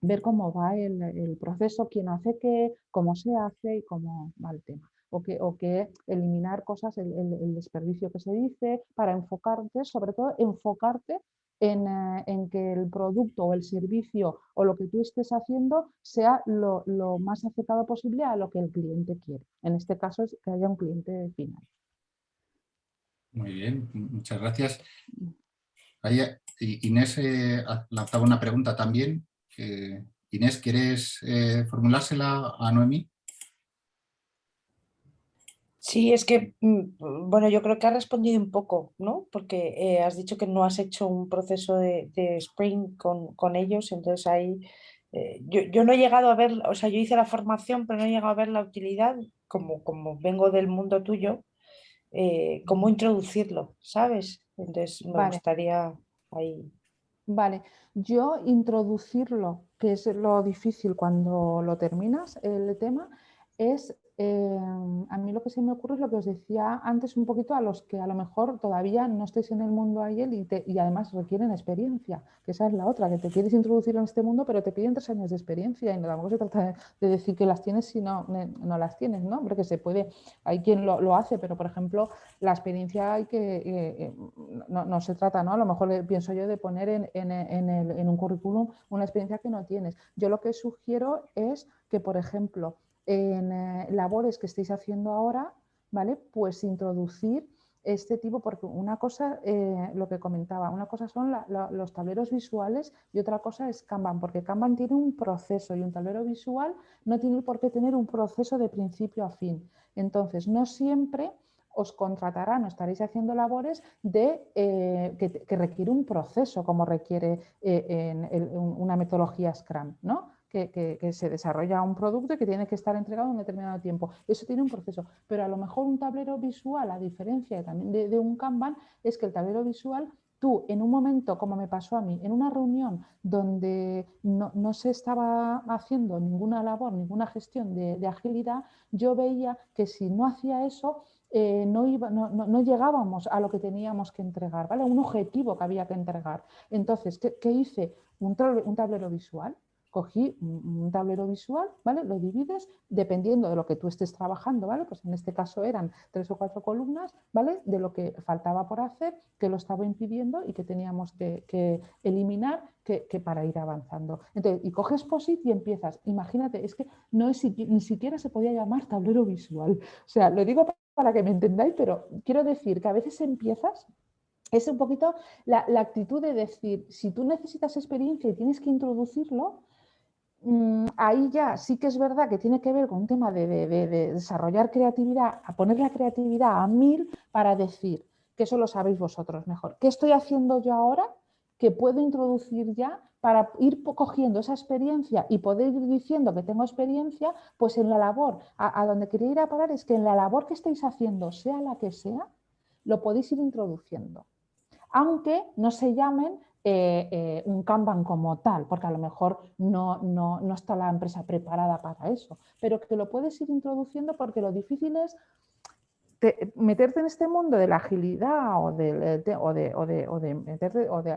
ver cómo va el proceso, quién hace qué, cómo se hace y cómo va el tema. O que eliminar cosas, el desperdicio que se dice, para enfocarte, sobre todo enfocarte en que el producto o el servicio o lo que tú estés haciendo sea lo más acercado posible a lo que el cliente quiere. En este caso es que haya un cliente final. Muy bien, muchas gracias. Ahí, Inés lanzaba una pregunta también. Inés, ¿quieres formulársela a Noemí? Sí, es que, bueno, yo creo que has respondido un poco, ¿no? Porque has dicho que no has hecho un proceso de sprint con ellos, entonces ahí yo no he llegado a ver, o sea, yo hice la formación, pero no he llegado a ver la utilidad, como vengo del mundo tuyo, cómo introducirlo, ¿sabes? Entonces me Vale. gustaría ahí. Vale, yo introducirlo, que es lo difícil cuando lo terminas, el tema, es, a mí lo que se me ocurre es lo que os decía antes un poquito, a los que a lo mejor todavía no estáis en el mundo ayer y además requieren experiencia, que esa es la otra, que te quieres introducir en este mundo, pero te piden 3 años de experiencia, y tampoco se trata de decir que las tienes si no las tienes, ¿no? Porque se puede, hay quien lo hace, pero por ejemplo, la experiencia hay que, no se trata, ¿no? A lo mejor pienso yo de poner en un currículum una experiencia que no tienes. Yo lo que sugiero es que, por ejemplo, en labores que estéis haciendo ahora, ¿vale? Pues introducir este tipo, porque una cosa, lo que comentaba, una cosa son los tableros visuales y otra cosa es Kanban, porque Kanban tiene un proceso y un tablero visual no tiene por qué tener un proceso de principio a fin. Entonces, no siempre os contratarán o estaréis haciendo labores que requiere un proceso, como requiere una metodología Scrum, ¿no? Que se desarrolla un producto y que tiene que estar entregado en un determinado tiempo. Eso tiene un proceso, pero a lo mejor un tablero visual, a diferencia también de un Kanban, es que el tablero visual, tú en un momento, como me pasó a mí, en una reunión donde no se estaba haciendo ninguna labor, ninguna gestión de agilidad, yo veía que si no hacía eso, no llegábamos a lo que teníamos que entregar, ¿vale? Un objetivo que había que entregar. Entonces, ¿qué hice? Un tablero visual. Cogí un tablero visual, ¿vale? Lo divides dependiendo de lo que tú estés trabajando, ¿vale? Pues en este caso eran 3 o 4 columnas, ¿vale? De lo que faltaba por hacer, que lo estaba impidiendo y que teníamos que eliminar para ir avanzando. Entonces, y coges POSIT y empiezas. Imagínate, es que ni siquiera se podía llamar tablero visual. O sea, lo digo para que me entendáis, pero quiero decir que a veces empiezas. Es un poquito la actitud de decir, si tú necesitas experiencia y tienes que introducirlo, ahí ya sí que es verdad que tiene que ver con un tema de desarrollar creatividad, a poner la creatividad a 1000 para decir, que eso lo sabéis vosotros mejor, ¿qué estoy haciendo yo ahora que puedo introducir ya para ir cogiendo esa experiencia y poder ir diciendo que tengo experiencia? Pues en la labor, a donde quería ir a parar es que en la labor que estáis haciendo, sea la que sea, lo podéis ir introduciendo, aunque no se llamen un Kanban como tal, porque a lo mejor no está la empresa preparada para eso, pero que lo puedes ir introduciendo, porque lo difícil es meterte en este mundo de la agilidad o de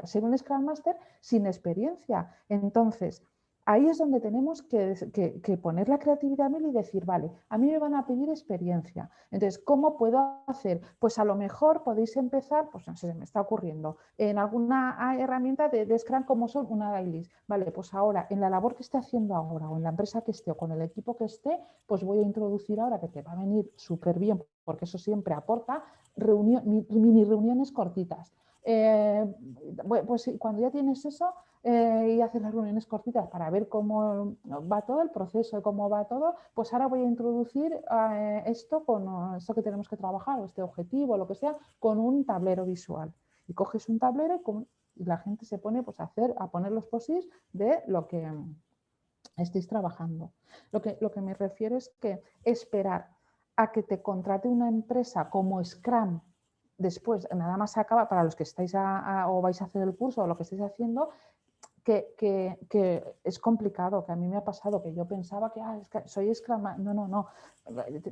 ser un Scrum Master sin experiencia. Entonces, ahí es donde tenemos que poner la creatividad a 1000 y decir, vale, a mí me van a pedir experiencia. Entonces, ¿cómo puedo hacer? Pues a lo mejor podéis empezar, pues no sé, se me está ocurriendo, en alguna herramienta de Scrum como son una dailies. Vale, pues ahora, en la labor que esté haciendo ahora, o en la empresa que esté, o con el equipo que esté, pues voy a introducir ahora, que te va a venir súper bien, porque eso siempre aporta, mini reuniones cortitas. Pues cuando ya tienes eso y haces las reuniones cortitas para ver cómo va todo el proceso y cómo va todo, pues ahora voy a introducir esto con esto que tenemos que trabajar, o este objetivo, o lo que sea, con un tablero visual. Y coges un tablero y la gente se pone pues, a poner los post-its de lo que estéis trabajando. Lo que me refiero es que esperar a que te contrate una empresa como Scrum, después nada más se acaba, para los que estáis o vais a hacer el curso o lo que estáis haciendo, que es complicado, que a mí me ha pasado, que yo pensaba es que soy Scrum, no,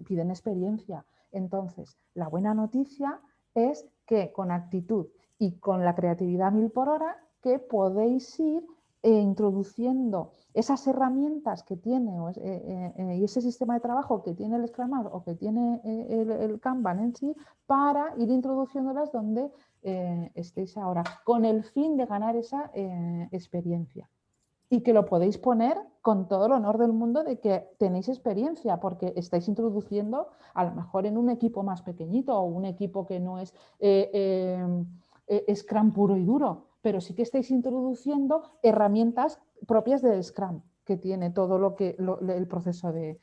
piden experiencia. Entonces, la buena noticia es que con actitud y con la creatividad a 1000 por hora, que podéis ir introduciendo esas herramientas que tiene y ese sistema de trabajo que tiene el Scrum o que tiene el Kanban en sí, para ir introduciéndolas donde estéis ahora, con el fin de ganar esa experiencia. Y que lo podéis poner con todo el honor del mundo de que tenéis experiencia, porque estáis introduciendo a lo mejor en un equipo más pequeñito o un equipo que no es Scrum puro y duro, pero sí que estáis introduciendo herramientas propias del Scrum, que tiene todo el proceso de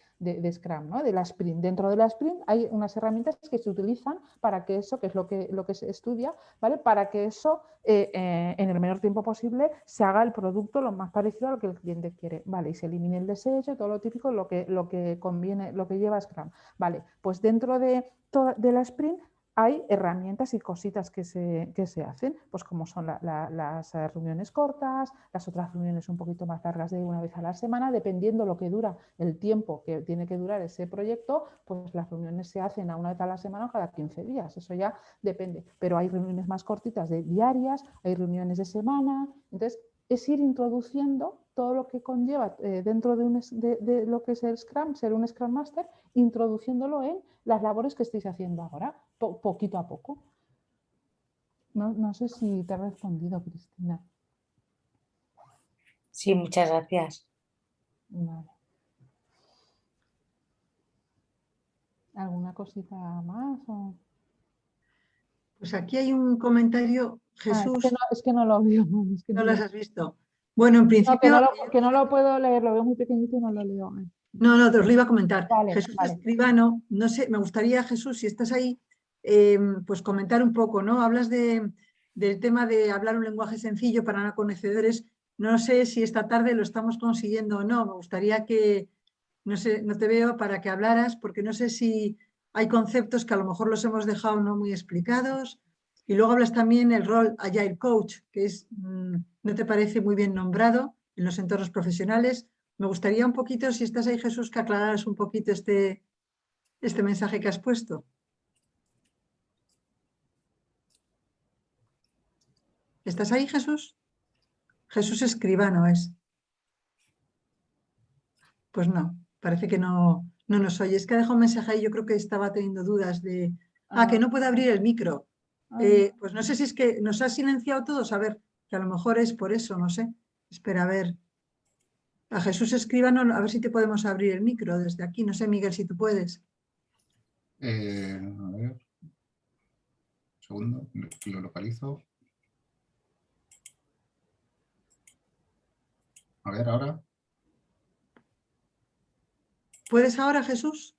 Scrum, ¿no? De la sprint. Dentro de la sprint hay unas herramientas que se utilizan para que eso, que es lo que se estudia, ¿vale? Para que eso en el menor tiempo posible se haga el producto lo más parecido a lo que el cliente quiere, ¿vale? Y se elimine el desecho, todo lo típico, lo que conviene, lo que lleva Scrum, ¿vale? Pues dentro de la sprint hay herramientas y cositas que se hacen, pues como son las reuniones cortas, las otras reuniones un poquito más largas de una vez a la semana, dependiendo lo que dura el tiempo que tiene que durar ese proyecto, pues las reuniones se hacen a una vez a la semana o cada 15 días, eso ya depende, pero hay reuniones más cortitas de diarias, hay reuniones de semana, entonces es ir introduciendo todo lo que conlleva dentro de lo que es el Scrum, ser un Scrum Master, introduciéndolo en las labores que estáis haciendo ahora, poquito a poco. No sé si te he respondido, Cristina. Sí, muchas gracias. Vale. ¿Alguna cosita más? Pues aquí hay un comentario, Jesús, es que no lo veo. Es que ¿no no, las has visto? Bueno, en principio, que no lo puedo leer, lo veo muy pequeñito y no lo leo. no, te os lo iba a comentar. Vale, Jesús vale. Escribano, no sé, me gustaría, Jesús, si estás ahí, pues comentar un poco, ¿no? Hablas del tema de hablar un lenguaje sencillo para no conocedores. No sé si esta tarde lo estamos consiguiendo o no. Me gustaría que, no sé, no te veo para que hablaras, porque no sé si hay conceptos que a lo mejor los hemos dejado no muy explicados. Y luego hablas también el rol Agile Coach, que es, no te parece muy bien nombrado en los entornos profesionales. Me gustaría un poquito, si estás ahí, Jesús, que aclararas un poquito este mensaje que has puesto. ¿Estás ahí, Jesús? Jesús Escribano es. Pues no, parece que no nos oye. Es que ha dejado un mensaje ahí, yo creo que estaba teniendo dudas de... que no puede abrir el micro. Pues no sé si es que nos ha silenciado todos. A ver, que a lo mejor es por eso, no sé. Espera, a ver. A Jesús Escribano, a ver si te podemos abrir el micro desde aquí. No sé, Miguel, si tú puedes. A ver, un segundo, lo localizo. A ver, ahora. ¿Puedes ahora, Jesús?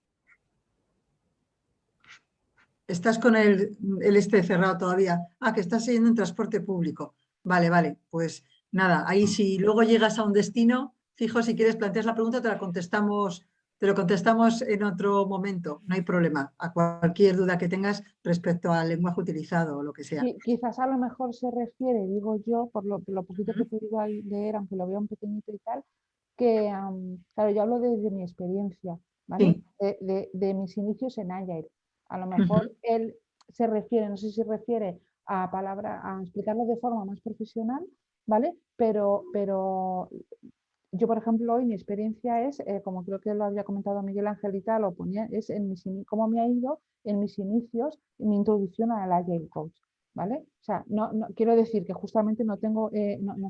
Estás con el este cerrado todavía. Que estás yendo en transporte público. Vale, vale. Pues nada, ahí si luego llegas a un destino, fijo, si quieres planteas la pregunta, te lo contestamos en otro momento. No hay problema. A cualquier duda que tengas respecto al lenguaje utilizado o lo que sea. Quizás a lo mejor se refiere, digo yo, por lo poquito que he podido leer, aunque lo veo un pequeñito y tal, que, claro, yo hablo desde mi experiencia, ¿vale? Sí. De mis inicios en Agile. A lo mejor él se refiere, no sé si se refiere a explicarlo de forma más profesional, ¿vale? Pero yo, por ejemplo, hoy mi experiencia es, como creo que lo había comentado Miguel Ángel y tal, es cómo me ha ido en mis inicios, en mi introducción al Agile Coach, ¿vale? O sea, no quiero decir que justamente no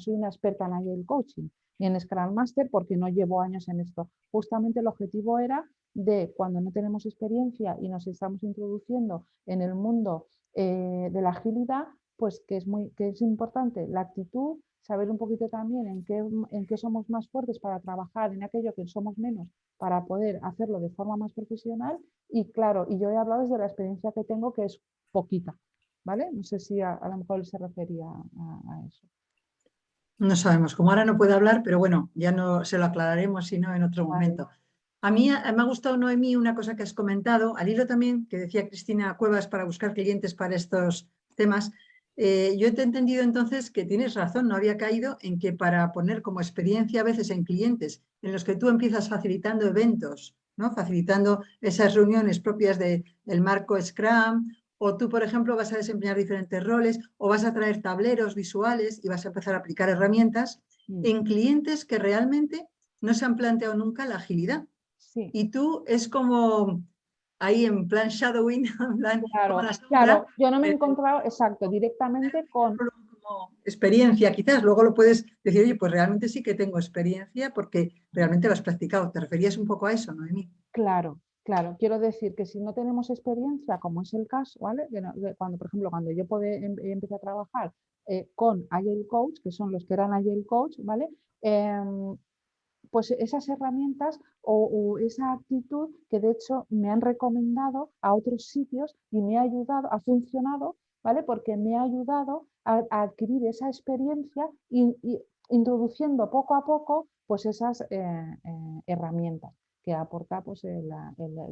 soy una experta en Agile Coaching ni en Scrum Master porque no llevo años en esto. Justamente el objetivo era de cuando no tenemos experiencia y nos estamos introduciendo en el mundo de la agilidad, pues que es importante la actitud, saber un poquito también en qué somos más fuertes para trabajar en aquello que somos menos para poder hacerlo de forma más profesional y claro, y yo he hablado desde la experiencia que tengo que es poquita, ¿vale? No sé si a lo mejor él se refería a eso. No sabemos, como ahora no puede hablar, pero bueno, ya no se lo aclararemos, sino en otro momento. A mí me ha gustado, Noemí, una cosa que has comentado, al hilo también, que decía Cristina Cuevas para buscar clientes para estos temas. Yo te he entendido entonces que tienes razón, no había caído en que para poner como experiencia a veces en clientes en los que tú empiezas facilitando eventos, ¿no? Facilitando esas reuniones propias del marco Scrum, o tú, por ejemplo, vas a desempeñar diferentes roles o vas a traer tableros visuales y vas a empezar a aplicar herramientas en clientes que realmente no se han planteado nunca la agilidad. Sí. Y tú es como ahí en plan shadowing, en plan, como la sombra, claro, yo no me he encontrado exacto directamente con... Como experiencia, quizás luego lo puedes decir, oye, pues realmente sí que tengo experiencia porque realmente lo has practicado. ¿Te referías un poco a eso, Noemí? Claro, quiero decir que si no tenemos experiencia, como es el caso, ¿vale? Cuando, por ejemplo, cuando yo empecé a trabajar con Agile Coach, que son los que eran Agile Coach, ¿vale? Pues esas herramientas o esa actitud que de hecho me han recomendado a otros sitios y me ha ayudado, ha funcionado, ¿vale? Porque me ha ayudado a adquirir esa experiencia y introduciendo poco a poco pues esas herramientas que aporta pues,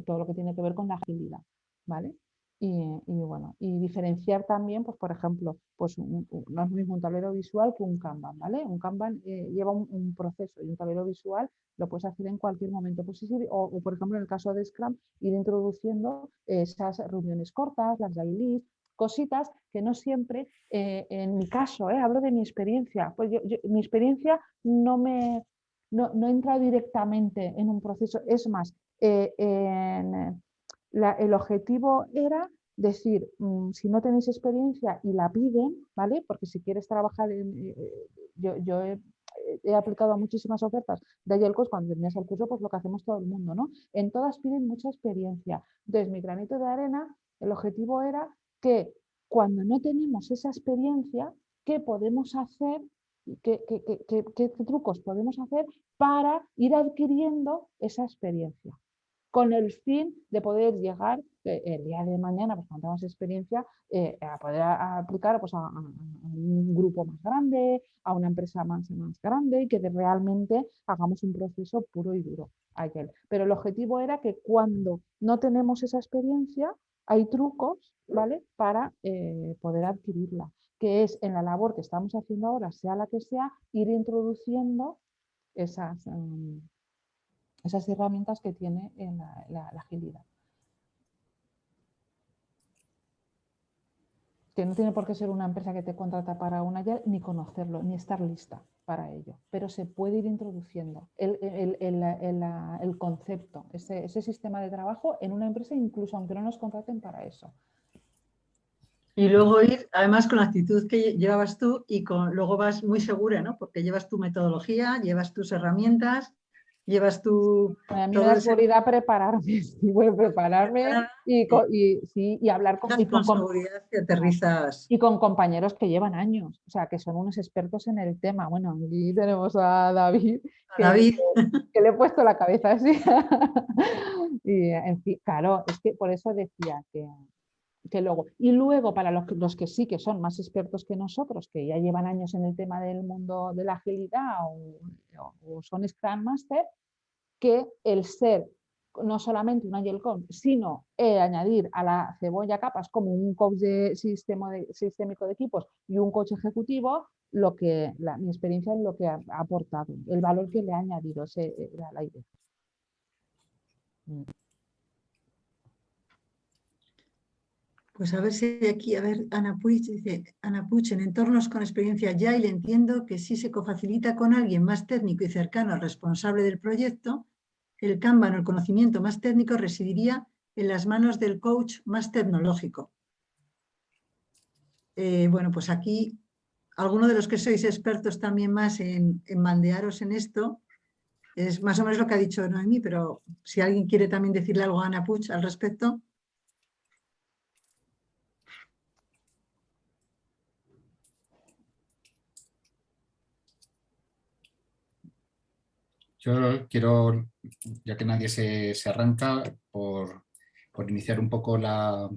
todo lo que tiene que ver con la agilidad, ¿vale? Bueno, y diferenciar también, pues por ejemplo, pues no es lo mismo un tablero visual que un Kanban, ¿vale? Un Kanban lleva un proceso y un tablero visual lo puedes hacer en cualquier momento. Pues, o por ejemplo, en el caso de Scrum, ir introduciendo esas reuniones cortas, las dailies, cositas que no siempre, en mi caso, hablo de mi experiencia, pues mi experiencia no he entrado directamente en un proceso, es más, el objetivo era decir, si no tenéis experiencia y la piden, ¿vale? Porque si quieres trabajar yo he aplicado a muchísimas ofertas de Agile Coach, cuando terminas el curso, pues lo que hacemos todo el mundo, ¿no? En todas piden mucha experiencia. Entonces, mi granito de arena, el objetivo era que cuando no tenemos esa experiencia, ¿qué podemos hacer? ¿Qué trucos podemos hacer para ir adquiriendo esa experiencia? Con el fin de poder llegar el día de mañana, pues cuando tengamos experiencia, a poder aplicar pues, a un grupo más grande, a una empresa más grande y que realmente hagamos un proceso puro y duro. Pero el objetivo era que cuando no tenemos esa experiencia, hay trucos, ¿vale?, para poder adquirirla, que es en la labor que estamos haciendo ahora, sea la que sea, ir introduciendo esas herramientas que tiene en la agilidad. Que no tiene por qué ser una empresa que te contrata para un Agile, ni conocerlo, ni estar lista para ello, pero se puede ir introduciendo el concepto, ese sistema de trabajo en una empresa, incluso aunque no nos contraten para eso. Y luego ir, además, con la actitud que llevabas tú y luego vas muy segura, ¿no? Porque llevas tu metodología, llevas tus herramientas, llevas tu... A mí me da seguridad prepararme, sí, bueno, prepararme y hablar con seguridad que aterrizas. Y con compañeros que llevan años, o sea, que son unos expertos en el tema. Bueno, aquí tenemos a David, que le he puesto la cabeza así. Y, en fin, claro, es que por eso decía que luego... Y luego, para los que sí que son más expertos que nosotros, que ya llevan años en el tema del mundo de la agilidad o son Scrum Master, que el ser no solamente un Agile Coach, sino añadir a la cebolla capas como un coach sistémico de equipos y un coach ejecutivo, mi experiencia es lo que ha aportado, el valor que le ha añadido, era la idea. Pues a ver si aquí, a ver, Ana Puig dice, Ana Puig, en entornos con experiencia Agile entiendo que si se cofacilita con alguien más técnico y cercano al responsable del proyecto, el Kanban o el conocimiento más técnico residiría en las manos del coach más tecnológico. Bueno, pues aquí, alguno de los que sois expertos también más en mandearos en esto, es más o menos lo que ha dicho Noemí, pero si alguien quiere también decirle algo a Ana Puig al respecto. Yo quiero, ya que nadie se arranca, por iniciar un poco la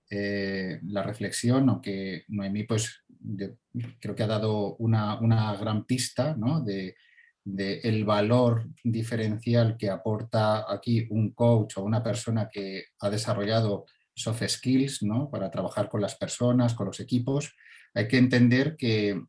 reflexión, aunque Noemí pues, creo que ha dado una gran pista, ¿no?, de el valor diferencial que aporta aquí un coach o una persona que ha desarrollado soft skills, ¿no?, para trabajar con las personas, con los equipos. Hay que entender que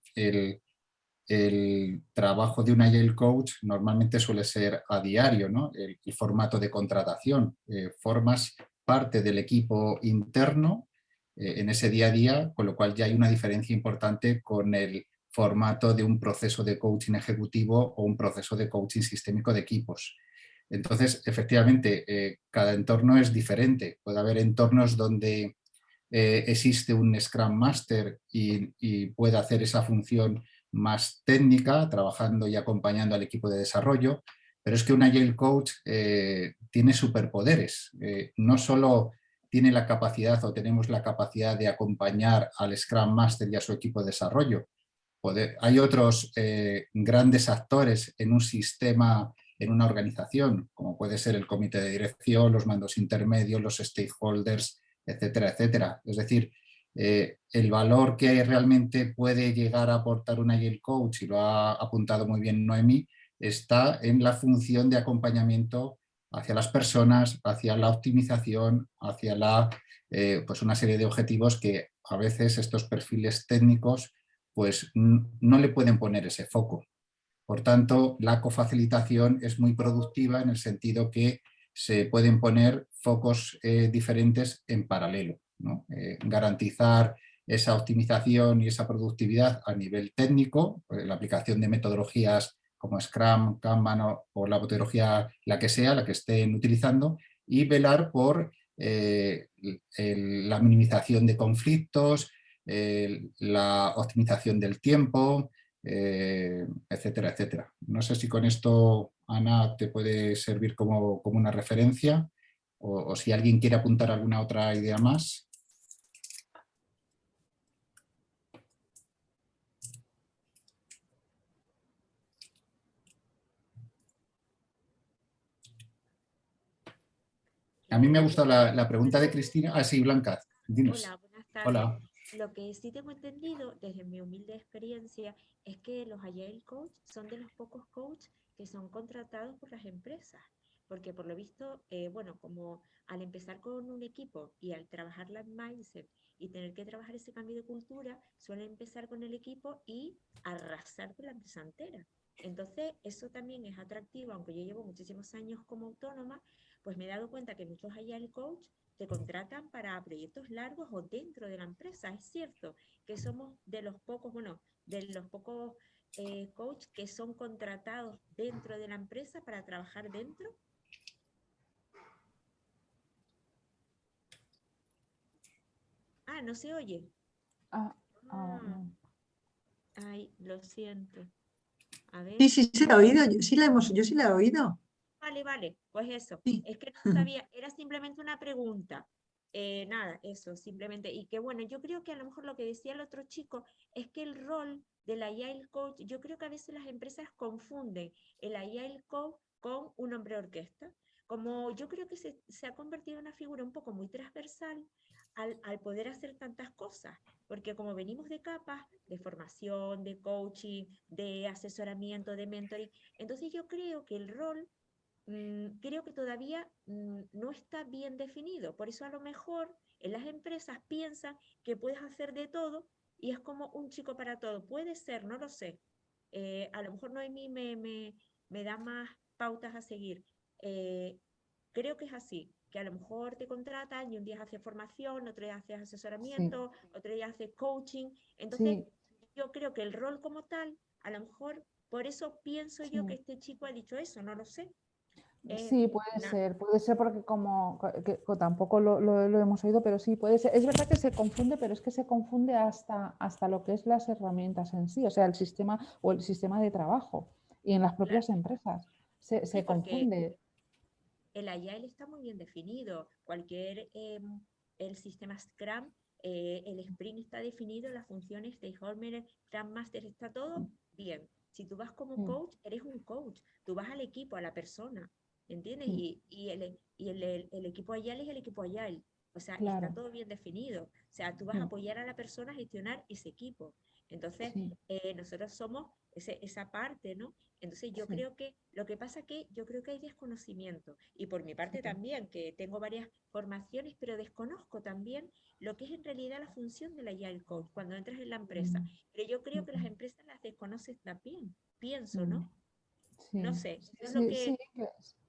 el trabajo de un Agile Coach normalmente suele ser a diario, ¿no? El formato de contratación. Formas parte del equipo interno en ese día a día, con lo cual ya hay una diferencia importante con el formato de un proceso de coaching ejecutivo o un proceso de coaching sistémico de equipos. Entonces, efectivamente, cada entorno es diferente. Puede haber entornos donde existe un Scrum Master y puede hacer esa función más técnica, trabajando y acompañando al equipo de desarrollo, pero es que un Agile Coach tiene superpoderes. No solo tiene la capacidad o tenemos la capacidad de acompañar al Scrum Master y a su equipo de desarrollo. Hay otros grandes actores en un sistema, en una organización, como puede ser el comité de dirección, los mandos intermedios, los stakeholders, etcétera, etcétera. Es decir, el valor que realmente puede llegar a aportar un Agile Coach, y lo ha apuntado muy bien Noemí, está en la función de acompañamiento hacia las personas, hacia la optimización, hacia pues una serie de objetivos que a veces estos perfiles técnicos pues no le pueden poner ese foco. Por tanto, la cofacilitación es muy productiva en el sentido que se pueden poner focos diferentes en paralelo, ¿no? Garantizar esa optimización y esa productividad a nivel técnico, la aplicación de metodologías como Scrum, Kanban o la metodología, la que sea, la que estén utilizando, y velar por la minimización de conflictos, la optimización del tiempo, etcétera, etcétera. No sé si con esto, Ana, te puede servir como una referencia o si alguien quiere apuntar alguna otra idea más. A mí me ha gustado la pregunta de Cristina. Ah, sí, Blanca, dinos. Hola, buenas tardes. Hola. Lo que sí tengo entendido, desde mi humilde experiencia, es que los Agile Coach son de los pocos coaches que son contratados por las empresas. Porque por lo visto, bueno, como al empezar con un equipo y al trabajar la mindset y tener que trabajar ese cambio de cultura, suelen empezar con el equipo y arrasar con la empresa entera. Entonces, eso también es atractivo, aunque yo llevo muchísimos años como autónoma, pues me he dado cuenta que muchos Agile Coach te contratan para proyectos largos o dentro de la empresa. Es cierto que somos de los pocos, bueno, de los pocos coach que son contratados dentro de la empresa para trabajar dentro. Ah, no se oye. No. Ay, lo siento. A ver. Sí, sí, sí la he oído. Yo sí la he oído. Vale, pues eso. Sí. Es que no sabía, era simplemente una pregunta. Nada, eso, simplemente. Y que bueno, yo creo que a lo mejor lo que decía el otro chico es que el rol del Agile Coach, yo creo que a veces las empresas confunden el Agile Coach con un hombre orquesta. Como yo creo que se ha convertido en una figura un poco muy transversal al poder hacer tantas cosas, porque como venimos de capas de formación, de coaching, de asesoramiento, de mentoring, entonces yo creo que el rol creo que todavía no está bien definido. Por eso a lo mejor en las empresas piensan que puedes hacer de todo y es como un chico para todo. Puede ser, no lo sé. A lo mejor Noemí me da más pautas a seguir. Creo que es así, que a lo mejor te contratan y un día haces formación, otro día haces asesoramiento, otro día haces coaching. Entonces, yo creo que el rol como tal, a lo mejor, por eso pienso yo que este chico ha dicho eso, no lo sé. Sí, puede ser porque como que tampoco lo hemos oído, pero sí, puede ser. Es verdad que se confunde, pero es que se confunde hasta lo que es las herramientas en sí, o sea, el sistema o el sistema de trabajo y en las propias empresas. Se confunde. El Agile está muy bien definido. El sistema Scrum, el Sprint está definido, las funciones de Stakeholder, Scrum Master, está todo bien. Si tú vas como coach, eres un coach. Tú vas al equipo, a la persona, ¿entiendes? Y el equipo Agile es el equipo Agile. O sea, está todo bien definido. O sea, tú vas a apoyar a la persona a gestionar ese equipo. Entonces, nosotros somos esa parte, ¿no? Entonces yo creo que lo que pasa que yo creo que hay desconocimiento y por mi parte también, que tengo varias formaciones, pero desconozco también lo que es en realidad la función de la Agile Coach cuando entras en la empresa. Pero yo creo que las empresas las desconocen también, pienso, ¿no? No sé, eso es lo que...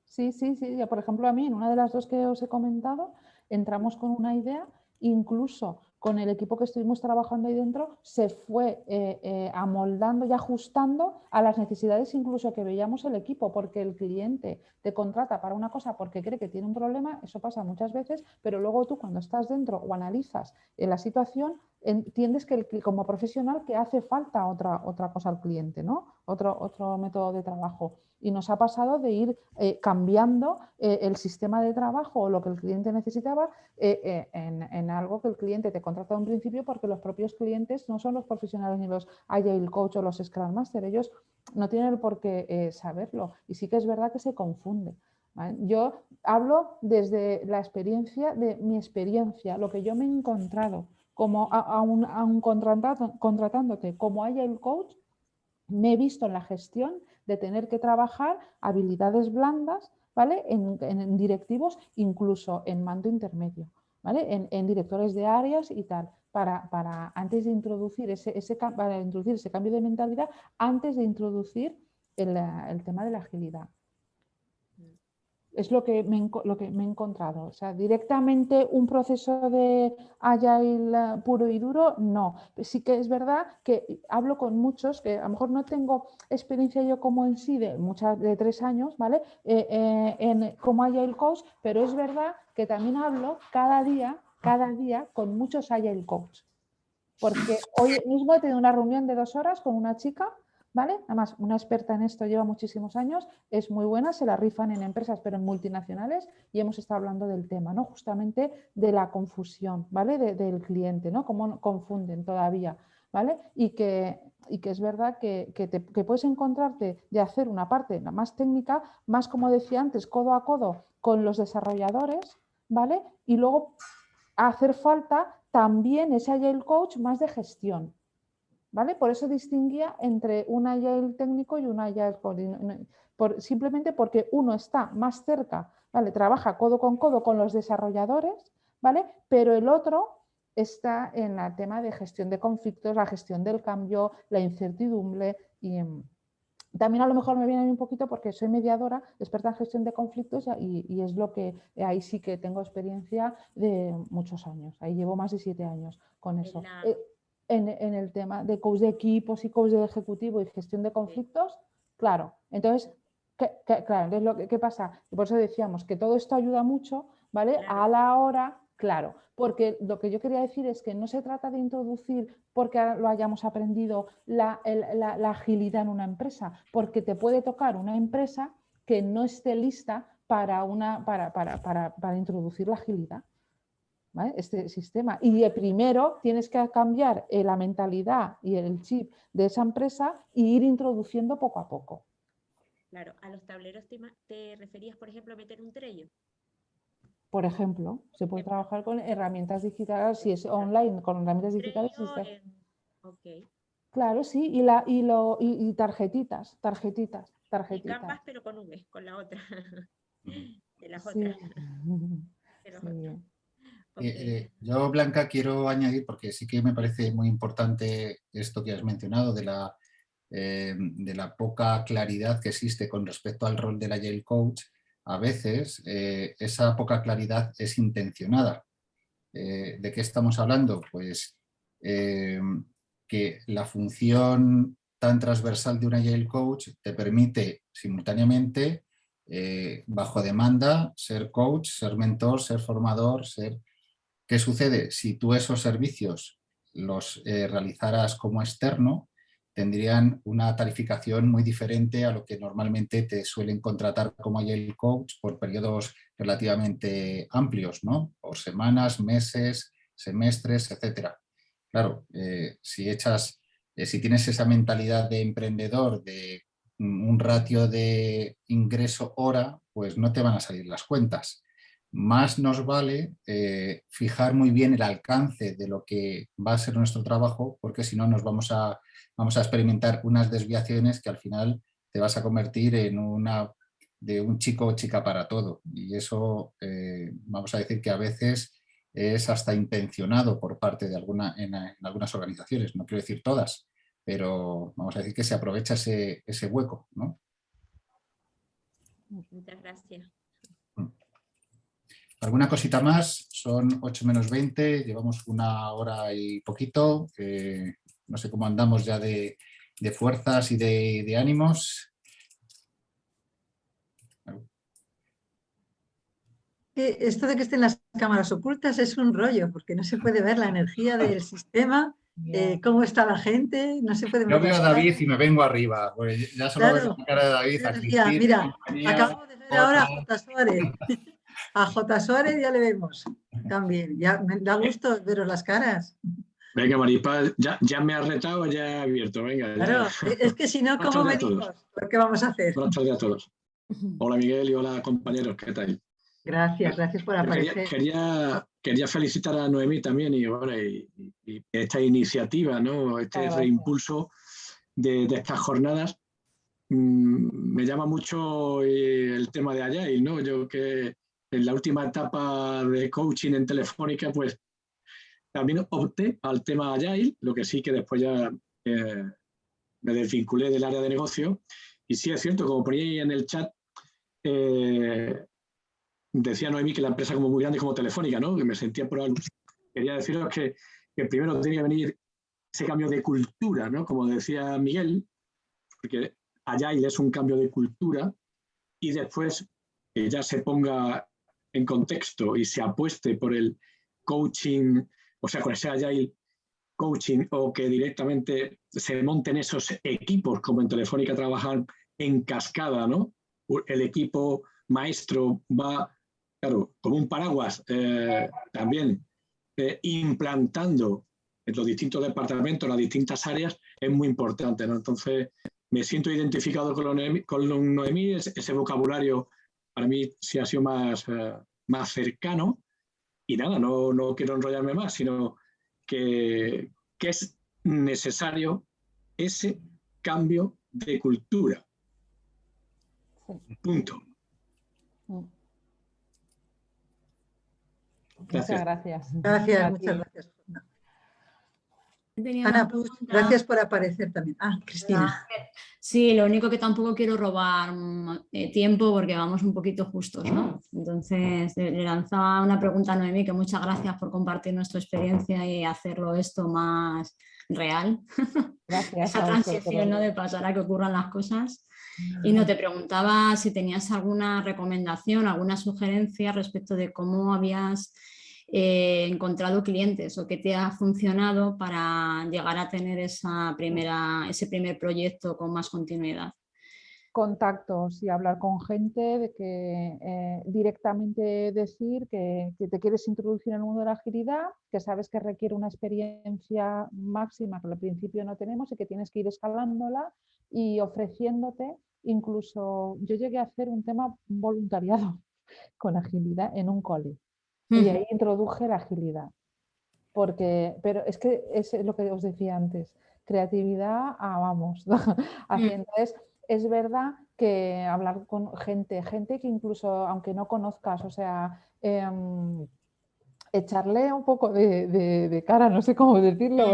Sí. Ya, por ejemplo, a mí, en una de las dos que os he comentado, entramos con una idea, incluso con el equipo que estuvimos trabajando ahí dentro, se fue amoldando y ajustando a las necesidades incluso que veíamos el equipo, porque el cliente te contrata para una cosa porque cree que tiene un problema, eso pasa muchas veces, pero luego tú cuando estás dentro o analizas la situación, entiendes que como profesional que hace falta otra cosa al cliente, ¿no? Otro método de trabajo. Y nos ha pasado de ir cambiando el sistema de trabajo o lo que el cliente necesitaba en algo que el cliente te contrata en principio, porque los propios clientes no son los profesionales ni los Agile Coach o los Scrum Master. Ellos no tienen el por qué saberlo. Y sí que es verdad que se confunde. ¿Vale? Yo hablo desde la experiencia de mi experiencia, lo que yo me he encontrado como a un contratándote como Agile Coach. Me he visto en la gestión de tener que trabajar habilidades blandas, ¿vale? En directivos, incluso en mando intermedio, ¿vale? En directores de áreas y tal, para antes de introducir para introducir ese cambio de mentalidad, antes de introducir el tema de la agilidad. Es lo que me he encontrado. O sea, directamente un proceso de Agile puro y duro, no. Sí que es verdad que hablo con muchos, que a lo mejor no tengo experiencia yo como en sí de 3 años, ¿vale? Como Agile Coach, pero es verdad que también hablo cada día con muchos Agile Coach. Porque hoy mismo he tenido una reunión de 2 horas con una chica, ¿vale? Además, una experta en esto, lleva muchísimos años, es muy buena, se la rifan en empresas, pero en multinacionales, y hemos estado hablando del tema, ¿no? Justamente de la confusión, ¿vale? Del cliente, ¿no? Cómo confunden todavía, ¿vale? Y que es verdad que puedes encontrarte de hacer una parte la más técnica, más, como decía antes, codo a codo con los desarrolladores, ¿vale? Y luego hacer falta también ese Agile Coach más de gestión, ¿vale? Por eso distinguía entre un Agile técnico y un Agile Coach, simplemente porque uno está más cerca, ¿vale? Trabaja codo con los desarrolladores, ¿vale? Pero el otro está en el tema de gestión de conflictos, la gestión del cambio, la incertidumbre y también a lo mejor me viene a mí un poquito porque soy mediadora, experta en gestión de conflictos y es lo que ahí sí que tengo experiencia de muchos años. Ahí llevo más de 7 años con eso. En el tema de coach de equipos y coach de ejecutivo y gestión de conflictos, claro. Entonces, claro, ¿qué pasa? Y por eso decíamos que todo esto ayuda mucho, ¿vale? Claro. A la hora, claro, porque lo que yo quería decir es que no se trata de introducir porque lo hayamos aprendido la agilidad en una empresa, porque te puede tocar una empresa que no esté lista para introducir la agilidad, ¿vale? Este sistema. Y primero tienes que cambiar la mentalidad y el chip de esa empresa e ir introduciendo poco a poco. Claro, a los tableros te referías, por ejemplo, a meter un Trello. Por ejemplo, se puede trabajar con herramientas digitales, si es online, con herramientas digitales. Okay. Claro, sí, y tarjetitas. Y Canvas, pero con V, con la otra. De las Sí. otras. Sí. Yo, Blanca, quiero añadir, porque sí que me parece muy importante esto que has mencionado de la poca claridad que existe con respecto al rol del Agile Coach. A veces esa poca claridad es intencionada. ¿De qué estamos hablando? Pues que la función tan transversal de un Agile Coach te permite simultáneamente, bajo demanda, ser coach, ser mentor, ser formador, ser... ¿Qué sucede? Si tú esos servicios los realizaras como externo, tendrían una tarificación muy diferente a lo que normalmente te suelen contratar como Agile Coach por periodos relativamente amplios, ¿no? Por semanas, meses, semestres, etcétera. Claro, si tienes esa mentalidad de emprendedor, de un ratio de ingreso-hora, pues no te van a salir las cuentas. Más nos vale fijar muy bien el alcance de lo que va a ser nuestro trabajo, porque si no nos vamos a experimentar unas desviaciones que al final te vas a convertir en de un chico o chica para todo. Y eso vamos a decir que a veces es hasta intencionado por parte de en algunas organizaciones, no quiero decir todas, pero vamos a decir que se aprovecha ese hueco, ¿no? Muchas gracias. ¿Alguna cosita más? Son 8 menos 20, llevamos 1 hora y poquito. No sé cómo andamos ya de fuerzas y de ánimos. Esto de que estén las cámaras ocultas es un rollo, porque no se puede ver la energía del sistema, cómo está la gente, no se puede ver. Yo veo a David y me vengo arriba, pues ya solo ves la cara de David. A Cristina, mira, acabamos de ver ahora a J. Suárez. A J. Suárez ya le vemos también. Ya me da gusto veros las caras. Venga, Maripaz, ya me has retado, ya he abierto. Venga, claro, es que si no, ¿cómo me dices? ¿Qué vamos a hacer? Buenas tardes a todos. Hola, Miguel, y hola, compañeros, ¿qué tal? Gracias por aparecer. Quería felicitar a Noemí también y esta iniciativa, ¿no? Este reimpulso de estas jornadas. Me llama mucho el tema de Agile, ¿no? Yo que en la última etapa de coaching en Telefónica, pues también opté al tema Agile, lo que sí que después ya me desvinculé del área de negocio. Y sí es cierto, como ponía ahí en el chat, decía Noemí que la empresa como muy grande como Telefónica, ¿no? Que me sentía por algo. Quería deciros que primero tenía que venir ese cambio de cultura, ¿no? Como decía Miguel, porque Agile es un cambio de cultura y después que ya se ponga en contexto y se apueste por el coaching, o sea, con ese Agile coaching o que directamente se monten esos equipos como en Telefónica trabajan en cascada, ¿no? El equipo maestro va, claro, como un paraguas, también implantando en los distintos departamentos, las distintas áreas, es muy importante, ¿no? Entonces, me siento identificado con Noemí, ese vocabulario para mí sí ha sido más cercano Y nada, no quiero enrollarme más, sino que es necesario ese cambio de cultura. Sí. Punto. Muchas gracias. Gracias, muchas gracias. Ana Puig, gracias por aparecer también. Cristina. Sí, lo único que tampoco quiero robar tiempo porque vamos un poquito justos, ¿no? Entonces le lanzaba una pregunta a Noemí, que muchas gracias por compartir nuestra experiencia y hacerlo esto más real. Gracias. Esa transición, ¿no? De pasar a que ocurran las cosas. Y no, te preguntaba si tenías alguna recomendación, alguna sugerencia respecto de cómo habías encontrado clientes o qué te ha funcionado para llegar a tener ese primer proyecto con más continuidad. Contactos y hablar con gente, de que directamente decir que te quieres introducir en el mundo de la agilidad, que sabes que requiere una experiencia máxima que al principio no tenemos y que tienes que ir escalándola y ofreciéndote. Incluso yo llegué a hacer un voluntariado con agilidad en un cole y ahí introduje la agilidad. Pero es que es lo que os decía antes, creatividad, vamos. Entonces, es verdad que hablar con gente que incluso, aunque no conozcas, o sea, echarle un poco de cara, no sé cómo decirlo,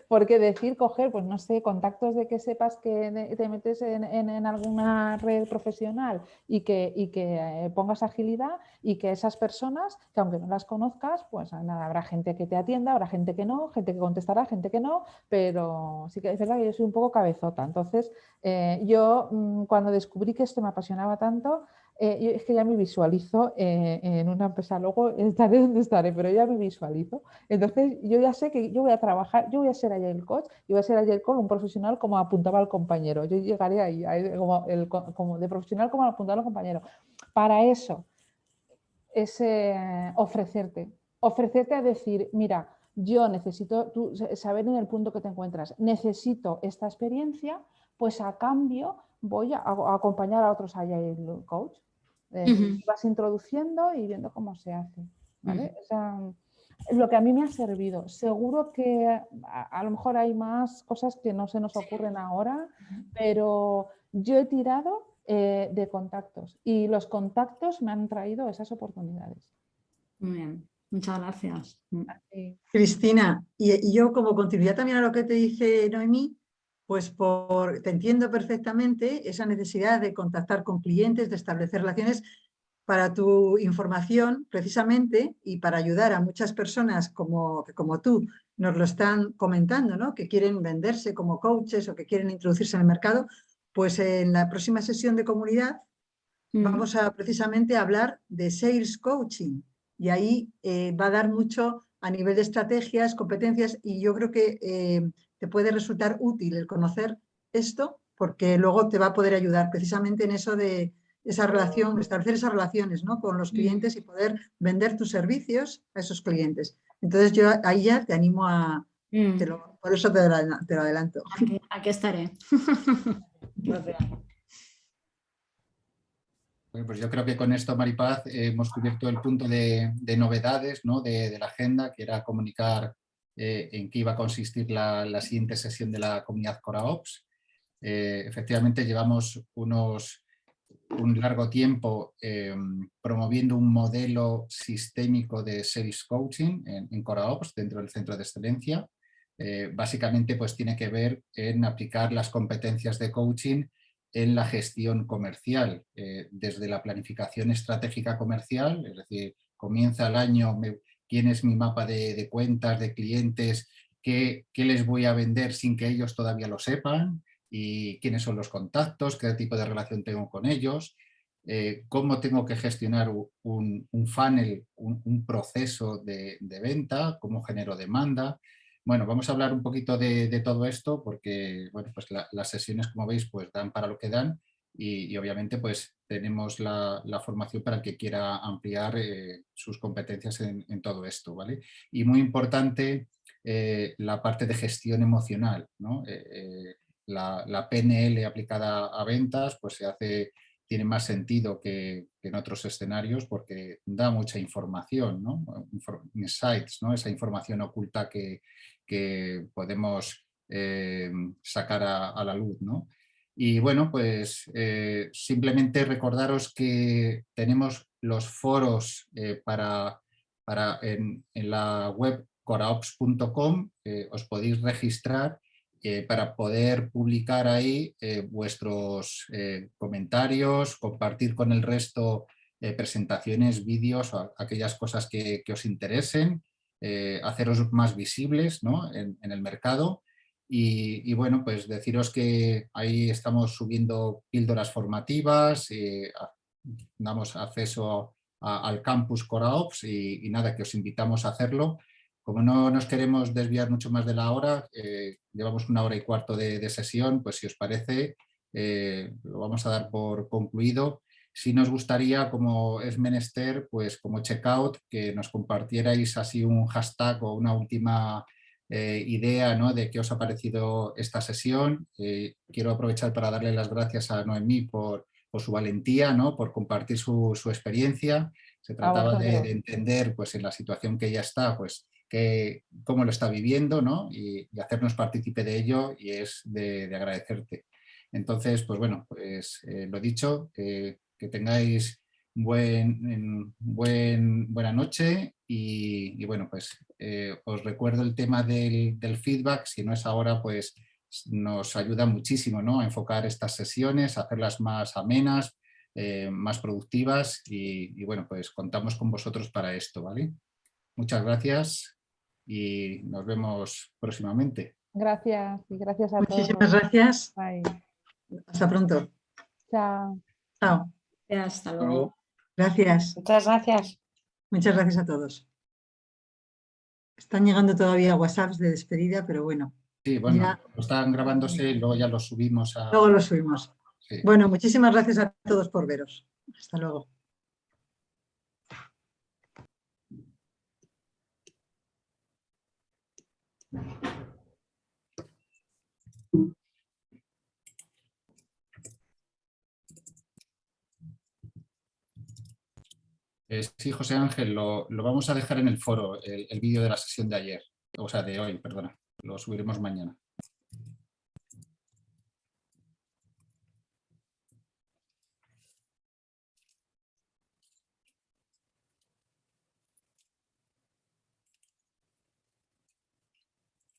porque decir, coger, pues no sé, contactos de que sepas que te metes en alguna red profesional y que pongas agilidad y que esas personas, que aunque no las conozcas, pues nada, habrá gente que te atienda, habrá gente que no, gente que contestará, gente que no, pero sí que es verdad que yo soy un poco cabezota. Entonces, yo cuando descubrí que esto me apasionaba tanto, es que ya me visualizo en una empresa, luego estaré donde estaré, pero ya me visualizo. Entonces yo ya sé que yo voy a trabajar, yo voy a ser Agile Coach y voy a ser Agile Coach un profesional como apuntaba el compañero. Yo llegaré ahí como de profesional como apuntaba el compañero. Para eso es ofrecerte a decir, mira, yo necesito saber en el punto que te encuentras, necesito esta experiencia, pues a cambio voy a acompañar a otros Agile Coach. Vas introduciendo y viendo cómo se hace. ¿Vale? O sea, lo que a mí me ha servido. Seguro que a lo mejor hay más cosas que no se nos ocurren ahora, pero yo he tirado de contactos y los contactos me han traído esas oportunidades. Muy bien, muchas gracias. Cristina, y yo como continuidad también a lo que te dice Noemí, pues te entiendo perfectamente esa necesidad de contactar con clientes, de establecer relaciones. Para tu información, precisamente, y para ayudar a muchas personas como tú nos lo están comentando, ¿no? Que quieren venderse como coaches o que quieren introducirse en el mercado, pues en la próxima sesión de comunidad vamos a precisamente hablar de Sales Coaching y ahí va a dar mucho a nivel de estrategias, competencias, y yo creo que te puede resultar útil el conocer esto porque luego te va a poder ayudar precisamente en eso de esa relación, establecer esas relaciones, ¿no? Con los clientes y poder vender tus servicios a esos clientes. Entonces yo ahí ya te animo a... por eso te lo adelanto. Aquí estaré. Gracias. Bueno, pues yo creo que con esto, Maripaz, hemos cubierto el punto de novedades, ¿no? de la agenda, que era comunicar en qué iba a consistir la siguiente sesión de la comunidad CoraOps. Efectivamente, llevamos un largo tiempo promoviendo un modelo sistémico de Sales Coaching en CoraOps dentro del Centro de Excelencia. Básicamente, pues tiene que ver en aplicar las competencias de coaching en la gestión comercial, desde la planificación estratégica comercial, es decir, comienza el año, quién es mi mapa de cuentas, de clientes, qué les voy a vender sin que ellos todavía lo sepan, y quiénes son los contactos, qué tipo de relación tengo con ellos, cómo tengo que gestionar un funnel, un proceso de venta, cómo genero demanda. Bueno, vamos a hablar un poquito de todo esto porque bueno, pues las sesiones, como veis, pues dan para lo que dan y obviamente pues tenemos la formación para el que quiera ampliar sus competencias en todo esto, ¿vale? Y muy importante la parte de gestión emocional, ¿no? La PNL aplicada a ventas pues tiene más sentido que que en otros escenarios, porque da mucha información, ¿no? Insights, ¿no? Esa información oculta que podemos sacar a la luz, ¿no? Y bueno, pues simplemente recordaros que tenemos los foros en la web coraops.com, os podéis registrar para poder publicar ahí vuestros comentarios, compartir con el resto presentaciones, vídeos o aquellas cosas que os interesen, haceros más visibles, ¿no? en el mercado. Y bueno, pues deciros que ahí estamos subiendo píldoras formativas, damos acceso al campus CoraOps y nada, que os invitamos a hacerlo. Como no nos queremos desviar mucho más de la hora, llevamos 1 hora y cuarto de sesión, pues si os parece, lo vamos a dar por concluido. Sí nos gustaría, como es menester, pues como checkout, que nos compartierais así un hashtag o una última idea, ¿no? De qué os ha parecido esta sesión. Quiero aprovechar para darle las gracias a Noemí por su valentía, ¿no? Por compartir su experiencia. Se trataba de entender, pues, en la situación que ella está, pues, cómo lo está viviendo, ¿no? y hacernos partícipe de ello, y es de agradecerte. Entonces, pues bueno, pues lo dicho, que tengáis buena noche y bueno, pues os recuerdo el tema del feedback. Si no es ahora, pues nos ayuda muchísimo, ¿no? A enfocar estas sesiones, a hacerlas más amenas, más productivas y bueno, pues contamos con vosotros para esto, ¿vale? Muchas gracias y nos vemos próximamente. Gracias y gracias a todos. Muchísimas gracias. Bye. Hasta pronto. Chao. Chao. Hasta luego. Gracias. Muchas gracias. Muchas gracias a todos. Están llegando todavía WhatsApps de despedida, pero bueno. Sí, bueno, ya están grabándose y luego ya los subimos a... Luego los subimos. Sí. Bueno, muchísimas gracias a todos por veros. Hasta luego. Sí, José Ángel, lo vamos a dejar en el foro, el vídeo de la sesión de ayer, o sea, de hoy, perdona, lo subiremos mañana.